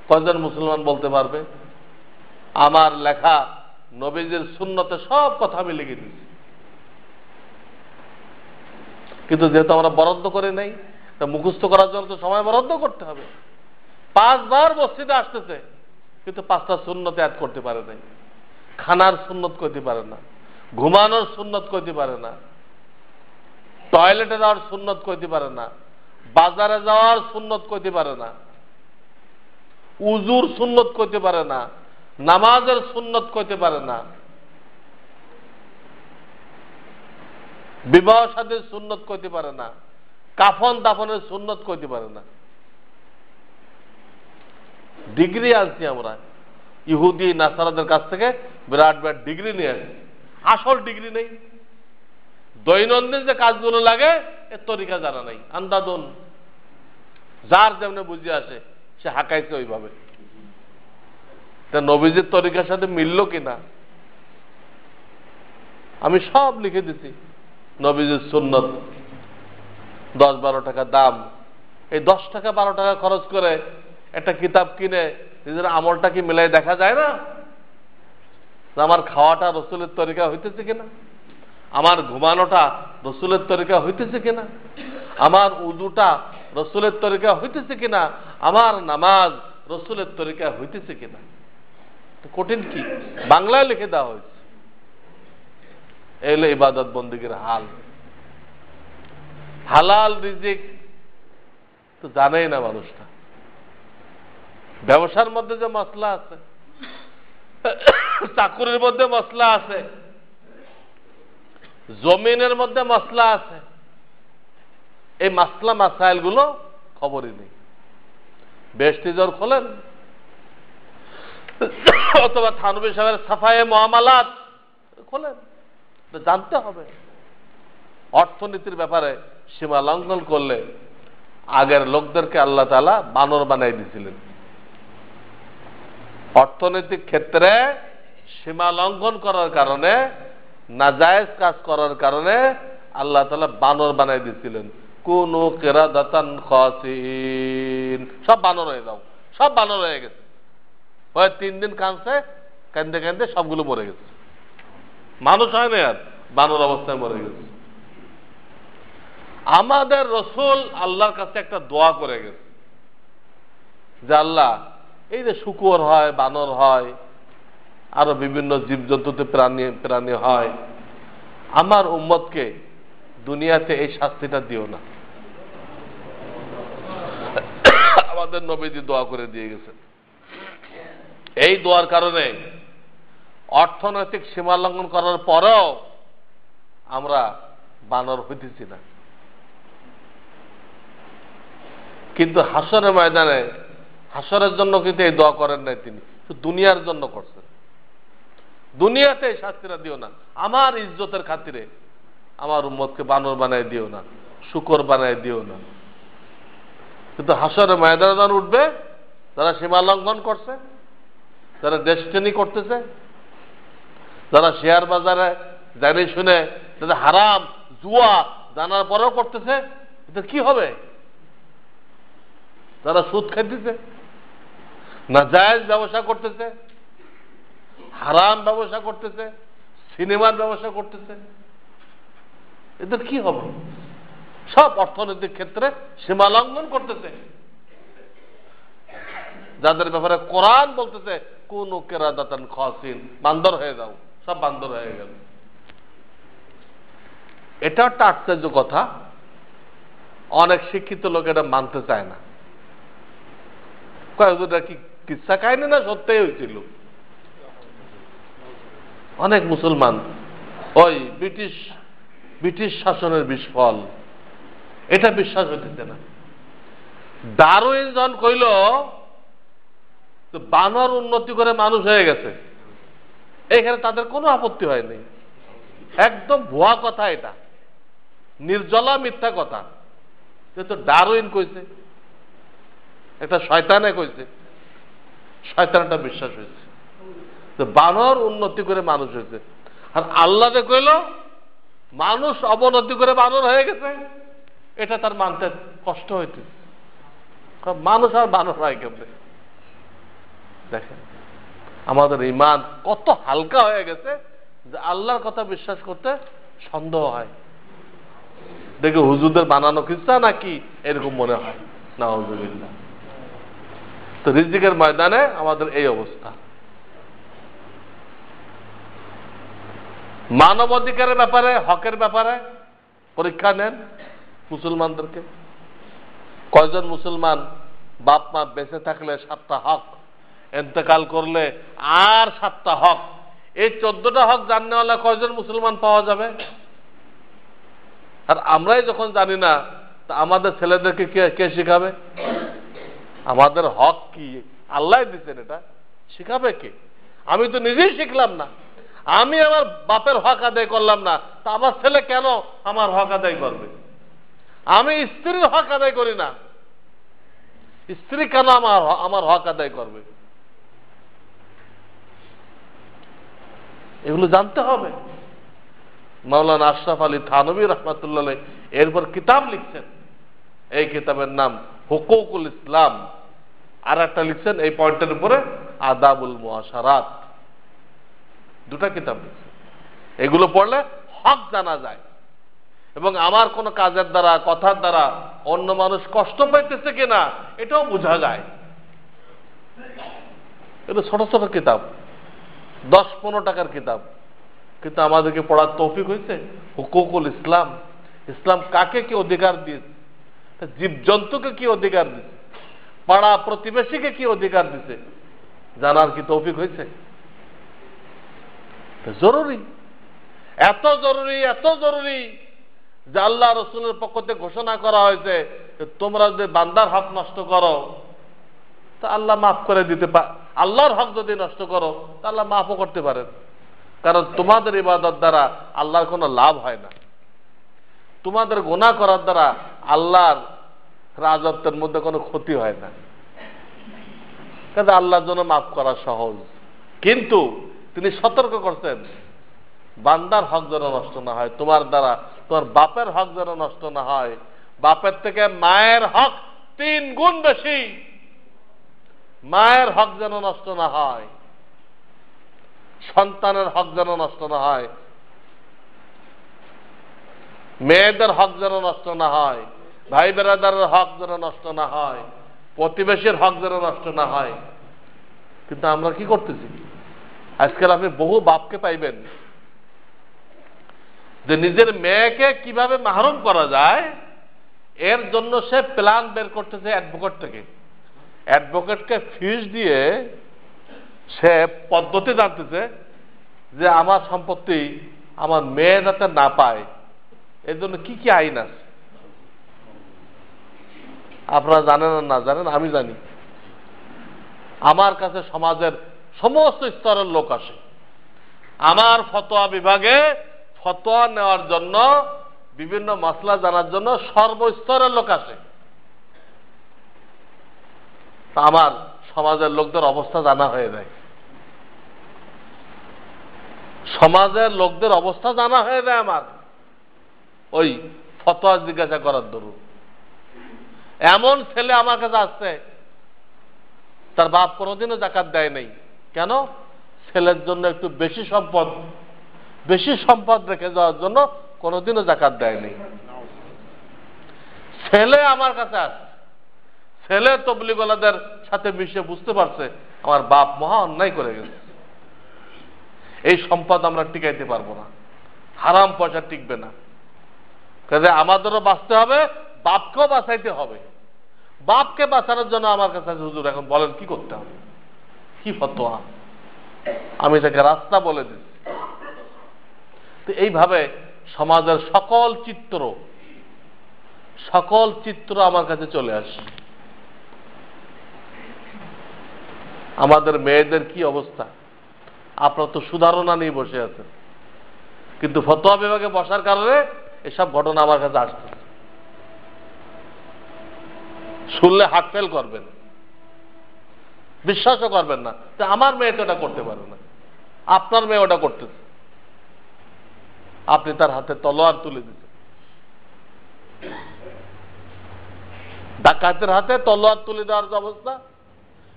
Speaker 1: কয়জন মুসলমান বলতে পারবে? আমার লেখা নবীজির সুন্নতে সব কথা আমি লিখে দিচ্ছি, কিন্তু যেহেতু আমরা বরাদ্দ করে নাই, তা মুখস্থ করার জন্য তো সময় বরাদ্দ করতে হবে। 5 বার মসজিদে আসতেছে, কিন্তু 5টা সুন্নত অ্যাড করতে পারে নাই। খানার সুন্নত করতে পারে না, ঘুমানোর সুন্নত করতে পারে না, টয়লেটে যাওয়ার সুন্নত করতে পারে না, বাজারে যাওয়ার সুন্নত করতে পারে না, উজুর সুন্নত করতে পারে না, নামাজের সুন্নত করতে পারে না, বিবাহ শাদীর সুন্নত করতে পারে না, কাফন দাফনের সুন্নত করতে পারে না। ডিগ্রি আনছি আমরা ইহুদি নাসারাদের কাছ থেকে, বিরাট বিরাট ডিগ্রি নিয়ে আসছি, আসল ডিগ্রি নেই। দৈনন্দিন যে কাজগুলো লাগে এর তরিকা জানা নাই, আন্দাদন, যার যেমন বুঝে আসে সে হাঁকাইছে ওইভাবে। তা নবীজির তরিকার সাথে মিলল কিনা? আমি সব লিখে দিছি। নবীজির সুন্নত, 10-12 টাকা দাম। এই 10 টাকা 12 টাকা খরচ করে একটা কিতাব কিনে নিজের আমলটা কি মিলাই দেখা যায় না? আমার খাওয়াটা রসুলের তরিকা হইতেছে কিনা, আমার ঘুমানোটা রসুলের তরিকা হইতেছে কিনা, আমার উযুটা রসুলের তরিকা হইতেছে কিনা, আমার নামাজ রসুলের তরিকা হইতেছে কিনা। কঠিন কি? বাংলায় লিখে দেওয়া হয়েছে। এই হলো ইবাদত বন্দেগীর হাল। হালাল রিজিক তো জানেই না মানুষটা। ব্যবসার মধ্যে যে মসলা আছে, চাকুরির মধ্যে মসলা আছে, জমিনের মধ্যে মসলা আছে, এই মাসলা মাসাইলগুলো খবরই নেই। বেহেশতি জ্বর খোলেন অথবা থানভী সাহেবের সাফায়ে মুআমালাত খোলেন, জানতে হবে। অর্থনীতির ব্যাপারে সীমা লঙ্ঘন করলে আগের লোকদেরকে আল্লাহ তাআলা বানর বানাই দিয়েছিলেন। অর্থনৈতিক ক্ষেত্রে সীমা লঙ্ঘন করার কারণে, নাজায়েজ কাজ করার কারণে আল্লাহ তাআলা বানর বানাই দিয়েছিলেন। কুনু কিরাদাতান খাসিন, সব বানর হয়ে যাও, সব বানর হয়ে গেছে। 3 দিন কাঁদছে, কান্দে কান্দে সবগুলো মরে গেছে। মানুষ হয় না, আর বানর অবস্থায় মরে গেছে। আমাদের রসুল আল্লাহর কাছে একটা দোয়া করে গেছে যে আল্লাহ, এই যে শূকর হয়, বানর হয়, আরো বিভিন্ন জীবজন্তুতে প্রাণী হয়, আমার উম্মতকে দুনিয়াতে এই শাস্তিটা দিও না। আমাদের নবীজি দোয়া করে দিয়ে গেছেন। এই দোয়ার কারণে অর্থনৈতিক সীমা লঙ্ঘন করার পরেও আমরা বানর হইতেছি না। কিন্তু হাসরের ময়দানে, হাসরের জন্য কিন্তু এই দোয়া করেন নাই তিনি, দুনিয়ার জন্য করছেন। দুনিয়াতে শাস্তিরা দিও না, আমার ইজ্জতের খাতিরে আমার উম্মতকে বানর বানাই দিও না, শূকর বানাই দিও না। কিন্তু হাসরের ময়দানে যখন উঠবে, যারা সীমা লঙ্ঘন করছে, যারা ডেস্টিনি করতেছে, যারা শেয়ার বাজারে জানি শুনে যারা হারাম জুয়া জানার পরেও করতেছে, এটা কি হবে? যারা সুদ খাইতেছে, নাজায়েজ ব্যবসা করতেছে, হারাম ব্যবসা করতেছে, সিনেমার ব্যবসা করতেছে, এদের কি হবে? সব অর্থনৈতিক ক্ষেত্রে সীমা লঙ্ঘন করতেছে। যাদের ব্যাপারে কোরআন বলতেছে কোন কিরাদাতান খাসিন, বান্দর হয়ে যাও, সব বান্দর হয়ে গেল। এটা একটা আশ্চর্য কথা। অনেক শিক্ষিত লোক এটা মানতে চায় না। কয়েকটা কি কিচ্ছা কাহিনী না, সত্যিই হয়েছিল। অনেক মুসলমান ওই ব্রিটিশ শাসনের বিস্ফল, এটা বিশ্বাস হইতেছে না। ডারউইন যখন কইল বানর উন্নতি করে মানুষ হয়ে গেছে, এখানে তাদের কোনো আপত্তি হয়নি। একদম ভুয়া কথা, এটা নির্জলা মিথ্যা কথা। যেহেতু ডারউইন কইছে, একটা শয়তানে কইছে, শয়তানটা বিশ্বাস হয়েছে যে বানর উন্নতি করে মানুষ হয়েছে। আর আল্লাহ যে কইল মানুষ অবনতি করে বানর হয়ে গেছে, এটা তার মানতে কষ্ট হইতেছে। মানুষ আর বানর হয় কেমনে? দেখেন আমাদের ঈমান কত হালকা হয়ে গেছে যে আল্লাহর কথা বিশ্বাস করতে সন্দেহ হয়। দেখে হুজুরদের বানানো কিচ্ছা নাকি এরকম মনে হয়। নাউযুবিল্লাহ। তো রিজিকের ময়দানে আমাদের এই অবস্থা। মানবাধিকারের ব্যাপারে, হকের ব্যাপারে পরীক্ষা নেন মুসলমানদেরকে। কয়জন মুসলমান বাপ মা বেঁচে থাকলে 7টা হক, এতেকাল করলে আর 7টা হক, এই 14টা হক জাননেওয়ালা কয়জন মুসলমান পাওয়া যাবে? আর আমরাই যখন জানি না, তা আমাদের ছেলেদেরকে কে শিখাবে? আমাদের হক কি আল্লাহ দিচ্ছেন, এটা শিখাবে কে? আমি তো নিজেই শিখলাম না। আমি আমার বাপের হক আদায় করলাম না, তা আমার ছেলে কেন আমার হক আদায় করবে? আমি স্ত্রীর হক আদায় করি না, স্ত্রী কেন আমার হক আদায় করবে? এগুলো জানতে হবে। মাওলানা আশরাফ আলী থানভী রহমাতুল্লাহ আলাইহি এরপর কিতাব লিখছেন, এই কিতাবের নাম হুকুকুল ইসলাম। আর একটা লিখছেন এই পয়েন্টের উপরে আদাবুল মুআশারাত। 2টা কিতাব লিখছেন। এগুলো পড়লে হক জানা যায় এবং আমার কোনো কাজের দ্বারা, কথার দ্বারা অন্য মানুষ কষ্ট পাইতেছে কিনা এটাও বোঝা যায়। এটা ছোট ছোট কিতাব, 10-15 টাকার কিতাব, কিন্তু আমাদেরকে পড়ার তৌফিক হয়েছে। হুকুকুল ইসলাম, ইসলাম কাকে কি অধিকার দিয়েছে, জীবজন্তুকে কি অধিকার দিচ্ছে, পাড়া প্রতিবেশীকে কি অধিকার দিচ্ছে, জানার কি তৌফিক হয়েছে? জরুরি, এত জরুরি, এত জরুরি যে আল্লাহ রসুলের পক্ষ থেকে ঘোষণা করা হয়েছে তোমরা যদি বান্দার হক নষ্ট করো তা আল্লাহ মাফ করে দিতে পারে, আল্লাহর হক যদি নষ্ট করো তা আল্লাহ মাফও করতে পারেন। কারণ তোমাদের ইবাদত দ্বারা আল্লাহর কোনো লাভ হয় না, তোমাদের গুনাহ করার দ্বারা আল্লাহর রাজত্বের মধ্যে কোনো ক্ষতি হয় না। কাজে আল্লাহর জন্য মাফ করা সহজ, কিন্তু তিনি সতর্ক করছেন বান্দার হক যেন নষ্ট না হয়, তোমার দ্বারা তোমার বাপের হক যেন নষ্ট না হয়। বাপের থেকে মায়ের হক 3 গুণ বেশি, মায়ের হক যেন নষ্ট না হয়, সন্তানের হক যেন নষ্ট না হয়, মেয়েদের হক যেন নষ্ট না হয়, ভাই বেরাদারের হক যেন নষ্ট না হয়, প্রতিবেশীর হক যেন নষ্ট না হয়। কিন্তু আমরা কি করতেছি? আজকাল আপনি বহু বাপকে পাইবেন যে নিজের মেয়েকে কিভাবে মাহরুম করা যায় এর জন্য সে প্ল্যান বের করতেছে অ্যাডভোকেট থেকে। অ্যাডভোকেটকে ফিস দিয়ে সে পদ্ধতি জানতেছে যে আমার সম্পত্তি আমার মেয়ে যাতে না পায় এর জন্য কি কি আইন আছে। আপনারা জানেন না জানেন, আমি জানি। আমার কাছে সমাজের সমস্ত স্তরের লোক আসে, আমার ফতোয়া বিভাগে ফতোয়া নেওয়ার জন্য, বিভিন্ন মাসলা জানার জন্য সর্বস্তরের লোক আসে। আমার সমাজের লোকদের অবস্থা জানা হয়ে যায়, সমাজের লোকদের অবস্থা জানা হয়ে যায় আমার ওই ফতোয়া জিজ্ঞাসা করার দরুন। এমন ছেলে আমার কাছে আসছে তার বাপ কোনোদিনও যাকাত দেয় নাই। কেন? ছেলের জন্য একটু বেশি সম্পদ রেখে যাওয়ার জন্য কোনোদিনও যাকাত দেয়নি। ছেলে আমার কাছে আসছে, ছেলে তবলিগওয়ালাদের সাথে মিশে বুঝতে পারছে আমার বাপ মহা অন্যায় করে গেছে, এই সম্পদ আমরা টিকাইতে পারবো না, হারাম পয়সা টিকবে না। কাজে আমাদেরও বাঁচতে হবে, বাপকেও বাঁচাইতে হবে। বাপকে বাঁচানোর জন্য আমার কাছে হুজুর এখন বলেন কি করতে হবে, কি ফতোয়া? আমি তাকে রাস্তা বলে দিচ্ছি। তো এইভাবে সমাজের সকল চিত্র আমার কাছে চলে আসে। আমাদের মেয়েদের কি অবস্থা আপনারা তো সুধারণা নিয়ে বসে আছেন, কিন্তু ফতোয়া বিভাগে বসার কারণে এসব ঘটনা আমার কাছে আসছে। শুনলে হার্ট ফেল করবেন, বিশ্বাসও করবেন না যে আমার মেয়ে তো এটা করতে পারে না, আপনার মেয়ে ওটা করতেছে। আপনি তার হাতে তলোয়ার তুলে দিচ্ছেন, ডাকাতের হাতে তলোয়ার তুলে দেওয়ার যে অবস্থা,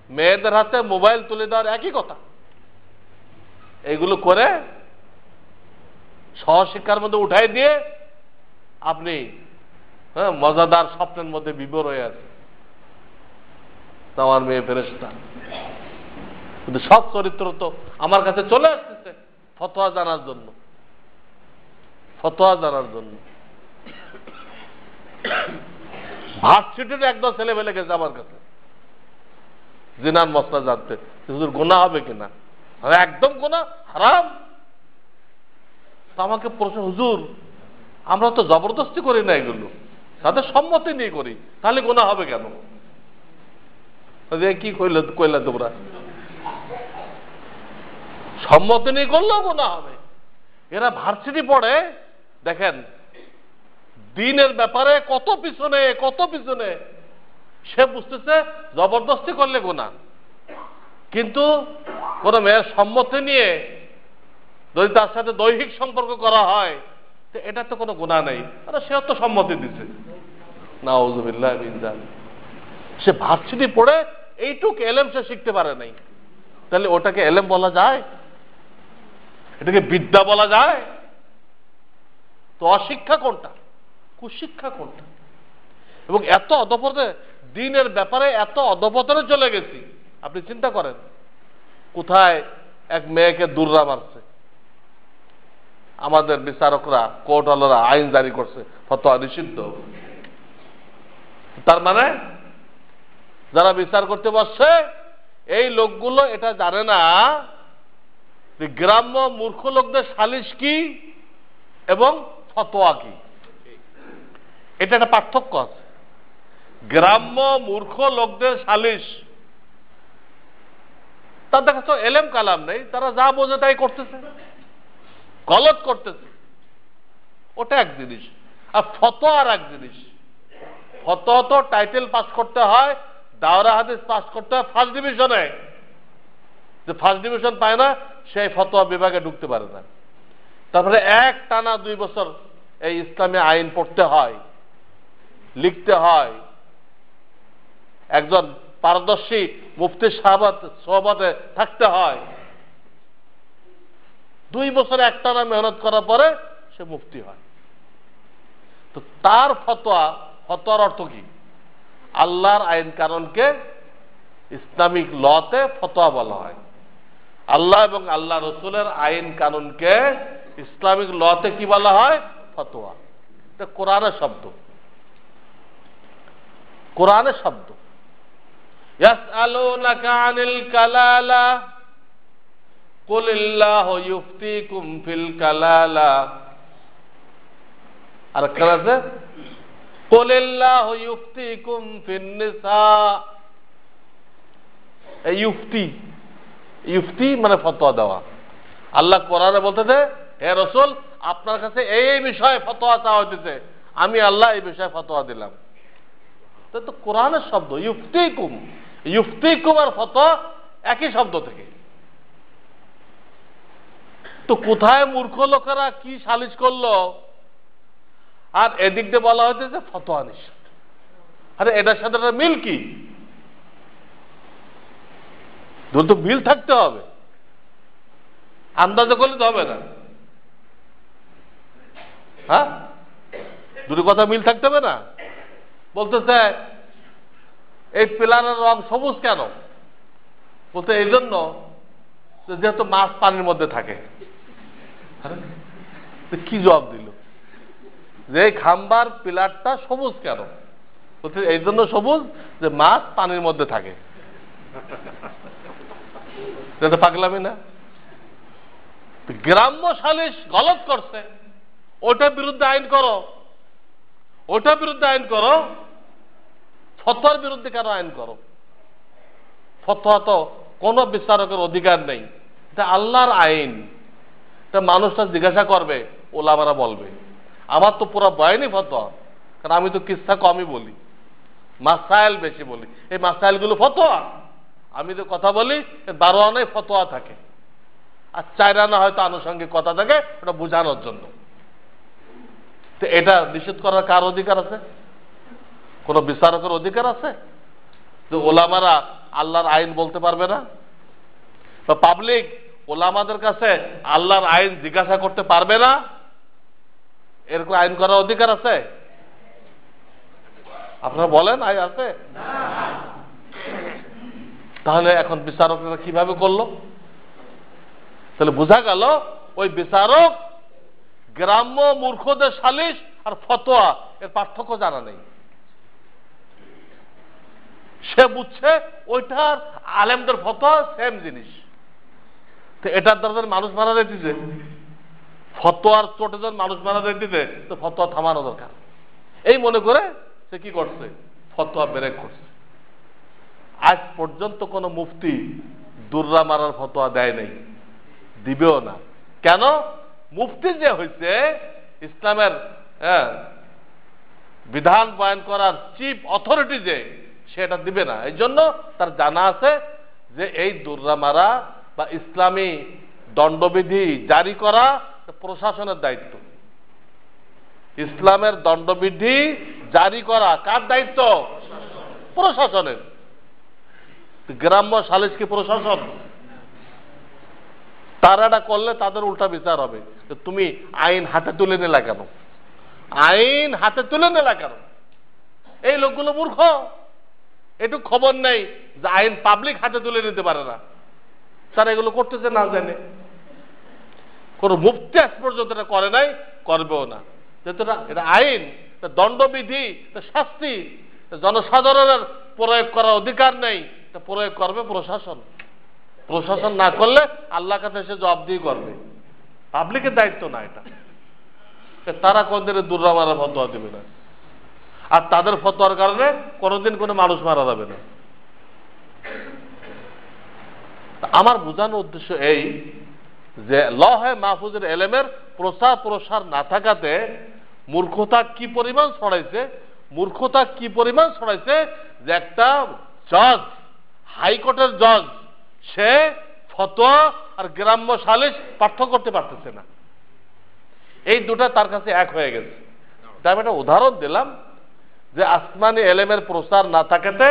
Speaker 1: মেয়েদের হাতে মোবাইল তুলে দেওয়ার একই কথা। এগুলো করে সহশিক্ষার মধ্যে উঠাই দিয়ে আপনি মজাদার স্বপ্নের মধ্যে বিভোর হয়ে আছে আমার মেয়ে ফেরেশতা। কিন্তু সব চরিত্র তো আমার কাছে চলে আসতেছে ফতোয়া জানার জন্য। ভার্সিটির একদল ছেলে ফেলে গেছে আমার কাছে জিনার মসলা জানতে, হুজুর গুনাহ হবে কিনা। একদম গুনাহ, হারাম। তো আমাকে প্রশ্ন, হুজুর আমরা তো জবরদস্তি করি না, এগুলো তাদের সম্মতি নিয়ে করি, তাহলে গুনাহ হবে কেন? কি কইলা তোমরা? সম্মতি নিয়ে করলেও গুনাহ হবে। এরা ভার্সিটি পড়ে, দেখেন দিনের ব্যাপারে কত পিছনে সে বুঝতেছে জবরদস্তি করলে গুনাহ, কিন্তু কোন মেয়ের সম্মতি নিয়ে যদি তার সাথে দৈহিক সম্পর্ক করা হয় তো এটা তো কোনো গুনাহ নেই, আরে সেও তো সম্মতি দিছে। নাউযুবিল্লাহ মিন যালিক। সে ভার্সিটি পড়ে এইটুক এলেম সে শিখতে পারে নাই, তাহলে ওটাকে এলেম বলা যায়? এটাকে বিদ্যা বলা যায়? তো অশিক্ষা কোনটা, কুশিক্ষা কোনটা? এবং এত অধপতনে, দিনের ব্যাপারে এত অধপতনে চলে গেছি। আপনি চিন্তা করেন, কোথায় এক মেয়েকে দুর্রা মারছে, আমাদের বিচারকরা, কোর্টওয়ালারা আইন জারি করছে ফতোয়া নিষিদ্ধ। তার মানে যারা বিচার করতে বসছে এই লোকগুলো এটা জানে না যে গ্রাম্য মূর্খ লোকদের সালিশ কি এবং ফতোয়া কি। এটা একটা পার্থক্য আছে। গ্রাম্য মূর্খ লোকদের সালিশ, তাদের কাছে এলেম কালাম নেই, তারা যা বোঝে তাই করতেছে, গলত করতেছে, ওটা এক জিনিস। আর ফতোয়া আর এক জিনিস। ফতোয়া তো টাইটেল পাস করতে হয়, দাওরা হাদিস পাস করতে হয় ফার্স্ট ডিভিশনে। যে ফার্স্ট ডিভিশন পায় না সেই ফতোয়া বিভাগে ঢুকতে পারে না। তারপরে এক টানা 2 বছর এই ইসলামী আইন পড়তে হয়, লিখতে হয়, একজন পারদর্শী মুফতি সহবতে থাকতে হয়। 2 বছর একটানা মেহনত করার পরে সে মুফতি হয়। তো তার ফতোয়ার অর্থ কি? আল্লাহর আইন কানুনকে ইসলামিক লতে ফতোয়া বলা হয়। আল্লাহ এবং আল্লাহ রসুলের আইন কানুনকে ইসলামিক লতে কি বলা হয়? ফতোয়া। এটা কোরআনের শব্দ, কোরআনের শব্দ। ইয়াসআলুনাকা আনিল কালালা কুলিল্লাহু ইফতিকুম ফিল কালালা। আর কেন আছে? কুলিল্লাহু ইফতিকুম ফিন নিসা। এই ইফতি মানে ফতোয়া দেওয়া। আল্লাহ কোরআনে বলতেছে, হে রাসূল আপনার কাছে এই বিষয়ে ফতোয়া চাওয়া হইতেছে, আমি আল্লাহ এই বিষয়ে ফতোয়া দিলাম। তো কোরআনের শব্দ ইফতিকুম আর ফতোয়া একই শব্দ থেকে। তো কোথায় মূর্খ লোকেরা কি সালিশ করলো, আর এদিক দিয়ে বলা হয়েছে ফতোয়া নিষেধ। আরে এটার সাথে মিল কি? তো মিল থাকতে হবে, আন্দাজে করলে তো হবে না। হ্যাঁ, দুটো কথা মিল থাকতে হবে না। বলতেছে এই পিলারের রং সবুজ কেন? বলতে এই জন্য যেহেতু মাছ পানির মধ্যে থাকে। কি জবাব দিল? যে খাম্বার পিলারটা সবুজ কেন? বলতে এই জন্য সবুজ যে মাছ পানির মধ্যে থাকে। এটা পাগলামি না? গ্রাম্য সালিশ গলত করছে, ওটার বিরুদ্ধে আইন করো, ওটার বিরুদ্ধে আইন করো। ফতোয়ার বিরুদ্ধে কেন আইন করো? ফতোয়া তো কোনো বিচারকের অধিকার নেই, এটা আল্লাহর আইন। এটা মানুষটা জিজ্ঞাসা করবে, ওলামারা বলবে। আমার তো পুরো বয়ানই ফতোয়া, কারণ আমি তো কিচ্ছা কমই বলি, মাসাইল বেশি বলি। এই মাসাইলগুলো ফতোয়া। আমি তো কথা বলি 12 আনায় ফতোয়া থাকে, আর 4 আনা হয়তো আনুষঙ্গিক কথা থাকে, ওটা বোঝানোর জন্য। তো এটা নিষেধ করার কার অধিকার আছে? কোন বিচারকের অধিকার আছে যে ওলামারা আল্লাহর আইন বলতে পারবে না? বা পাবলিক ওলামাদের কাছে আল্লাহর আইন জিজ্ঞাসা করতে পারবে না? এরকম আইন করার অধিকার আছে? আপনারা বলেন আইন আছে? তাহলে এখন বিচারকরা কিভাবে করলো? তাহলে বোঝা গেল ওই বিচারক গ্রাম্য মূর্খদের সালিশ আর ফতোয়া এর পার্থক্য জানা নেই। সে বুঝছে ওইটার আলেমদের ফতোয়া সেম জিনিস। তো এটার দ্বারা মানুষ মারা যাইতেছে, ফতোয়ার চোটে যখন মানুষ মারা যাইতেছে, তো ফতোয়া থামানো দরকার। এই মনে করে সে কি করছে? ফতোয়া ব্রেক করছে। আজ পর্যন্ত কোন মুফতি দুর্রা মারার ফতোয়া দেয় নাই, দিবেও না। কেন? মুফতি যে হয়েছে ইসলামের বিধান বয়ান করার চিফ অথরিটি, যে সেটা দিবে না। এই জন্য তার জানা আছে যে এই দুর্রা মারা বা ইসলামী দণ্ডবিধি জারি করা প্রশাসনের দায়িত্ব। ইসলামের দণ্ডবিধি জারি করা কার দায়িত্ব? প্রশাসনের। গ্রাম্য সালিশ কি প্রশাসন? তারা এটা করলে তাদের উল্টা বিচার হবে, তুমি আইন হাতে তুলে নিলা কেন? আইন হাতে তুলে নিলা কেন? এই লোকগুলো মূর্খ, একটু খবর নেই যে আইন পাবলিক হাতে তুলে নিতে পারে না। তারা এগুলো করতেছে না জানে। কোন মুফতি আজ পর্যন্ত এটা করে নাই, করবেও না। যেহেতু এটা আইন, দণ্ডবিধি, শাস্তি, জনসাধারণের প্রয়োগ করার অধিকার নেই, এটা প্রয়োগ করবে প্রশাসন। প্রশাসন না করলে আল্লাহর কাছে সে জবাবদিহি করবে, পাবলিকের দায়িত্ব না এটা। তারা কোনদিন দুর্রা মারা ফতোয়া দিবে না। আর তাদের ফতোয়ার কারণে কোনোদিন কোনো মানুষ মারা যাবে না। আমার বোঝানোর উদ্দেশ্য এই যে লহে মাহফুজের এলেমের প্রচার প্রসার না থাকাতে মূর্খতা কি পরিমাণ ছড়াইছে, মূর্খতা কি পরিমাণ ছড়াইছে যে একটা জজ, হাইকোর্টের জজ, সে ফতোয়া আর গ্রাম্য সালিশ পার্থক্য করতে পারতেছে না। এই দুটা তার কাছে এক হয়ে গেছে। তাই আমি একটা উদাহরণ দিলাম যে আসমানি এলেমের প্রচার না থাকাতে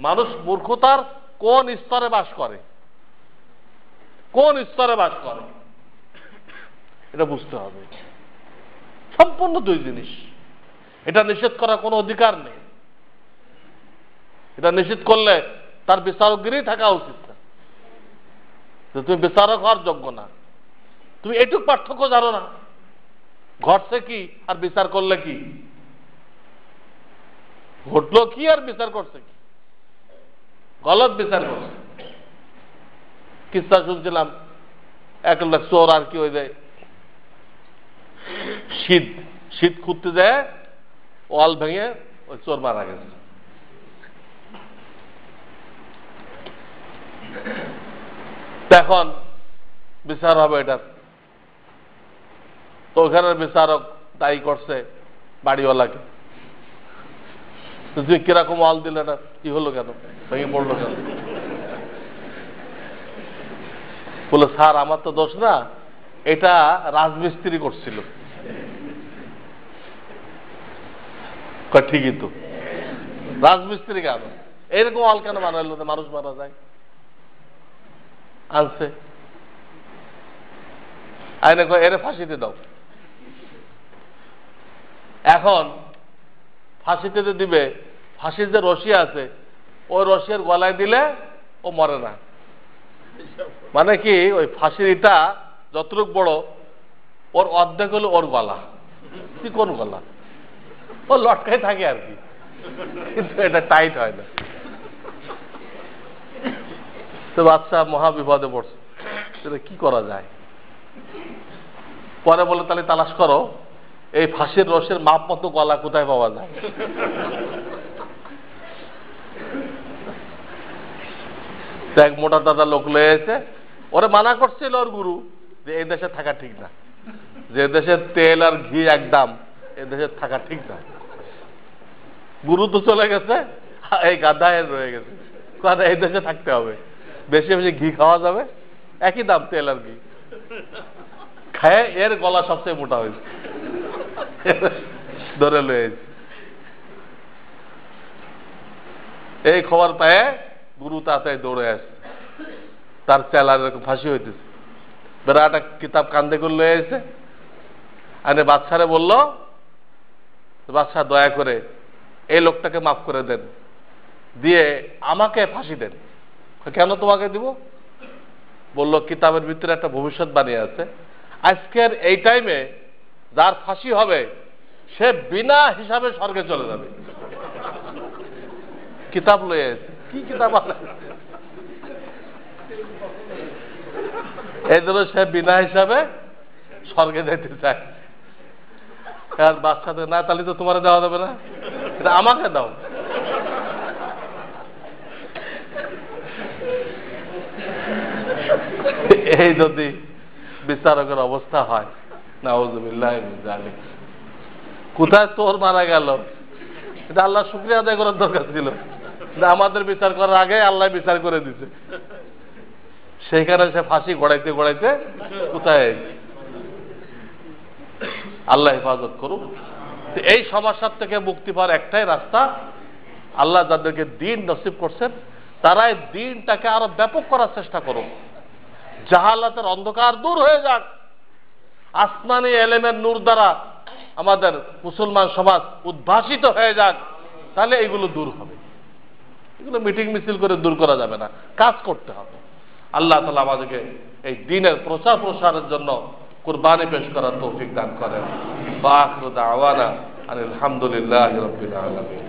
Speaker 1: মানুষ মূর্খতার কোন স্তরে বাস করে, কোন স্তরে বাস করে এটা বুঝতে হবে। সম্পূর্ণ দুই জিনিস। এটা নিষেধ করার কোনো অধিকার নেই। এটা নিষেধ করলে তার বিচারকগিরি থাকা উচিত না, যে তুমি বিচারক হওয়ার যোগ্য না। তুমি এটুক পার্থক্য জানো না, ঘটছে কি আর বিচার করলে কি, ঘটলো কি আর বিচার করছে কি, গলত বিচার করছে। কিস্সা শুনছিলাম, এক লাখ চোর আর কি হয়ে যায়, শীত খুঁজতে যায়, ওয়াল ভেঙে ওই চোর মারা গেছে। এখন বিচার হবে এটার, তো ওখানের বিচারক দায়ী করছে বাড়িওয়ালাকে, তুই কিরকম ওয়াল দিলে, এটা কি হলো কেন, ভেঙে পড়লো কেন? বলে স্যার আমার তো দোষ না, এটা রাজমিস্ত্রি করছিল। ঠিকই তো, রাজমিস্ত্রি কেন এইরকম ওয়াল কেন বানাইলো, মানুষ মারা যায়, আনছে আইনে এর ফাঁসিতে দাও। এখন ফাঁসিতে যে দিবে, ফাঁসির যে রশি আছে ওই রশির গলায় দিলে ও মরে না। মানে কি, ওই ফাঁসির ইটা যতটুক বড়, ওর অর্ধেক হলো ওর গলা, কোন গলা, ও লটকাই থাকে আর কি, কিন্তু এটা টাইট হয় না। তো বাচ্চা মহা বিপদে পড়ছে, সেটা কি করা যায়? পরে বলে তাহলে তালাশ করো এই ফাঁসির রসের মাপ মতো গলা কোথায় পাওয়া যায়। এক মোটা দাদা লোক লয়েছে, ওরে মানা করছিল ওর গুরু যে এই দেশে থাকা ঠিক না, যে দেশের তেল আর ঘি একদম, এ দেশে থাকা ঠিক না। গুরু তো চলে গেছে, এই গাধা এর রয়ে গেছে, এই দেশে থাকতে হবে, বেশি বেশি ঘি খাওয়া যাবে, একই দাম তেল আর ঘি খায়, এর গলা সবচেয়ে মোটা হয়েছে, ধরে লয়েছে। এই খবর পায়ে গুরু তাড়াতাড়ি দৌড়ে আসছে, তার চেলার ফাঁসি হইতেছে, বেড়াটা কিতাব কান্দে করে লয়ে এসে আনে বাচ্চারে বলল, বাচ্চা দয়া করে এই লোকটাকে মাফ করে দেন, দিয়ে আমাকে ফাঁসি দেন। কেন তোমাকে দিব? বলল কিতাবের ভিতরে একটা ভবিষ্যৎবাণী আছে, আজকের এই টাইমে যার ফাঁসি হবে সে বিনা হিসাবে স্বর্গে চলে যাবে। কিতাব লয়ে এসে, কি কিতাব আছে? এই জন্য সে বিনা হিসাবে স্বর্গে যেতে চায়। আর বাচ্চাদের না, তাহলে তো তোমার দেওয়া যাবে না, এটা আমাকে দাও। এই যদি বিচারকের অবস্থা হয়, নাউযুবিল্লাহি মিন যালিক, কোথায় চোর মারা গেল, এটা আল্লাহ শুকরিয়া আদায় করার দরকার ছিল। আমাদের বিচার করার আগে আল্লাহ বিচার করে দিছে, সেইখানে সে ফাঁসি গড়াইতে গড়াইতে কোথায়। আল্লাহ হেফাজত করুক। এই সমস্যার থেকে মুক্তি পাওয়ার একটাই রাস্তা, আল্লাহ যাদেরকে দিন নসিব করছেন তারা এই দিনটাকে আরো ব্যাপক করার চেষ্টা করুক, জাহালাতের অন্ধকার দূর হয়ে যাক, আসমানি এলেমের নূর দ্বারা আমাদের মুসলমান সমাজ উদ্ভাসিত হয়ে যাক, তাহলে এগুলো দূর হবে। এগুলো মিটিং মিছিল করে দূর করা যাবে না, কাজ করতে হবে। আল্লাহ তাআলা আমাদেরকে এই দ্বীনের প্রচার প্রসারের জন্য কুরবানি পেশ করার তৌফিক দান করেন। ওয়া আখিরু দাওয়ানা আলহামদুলিল্লাহি রাব্বিল আলামিন।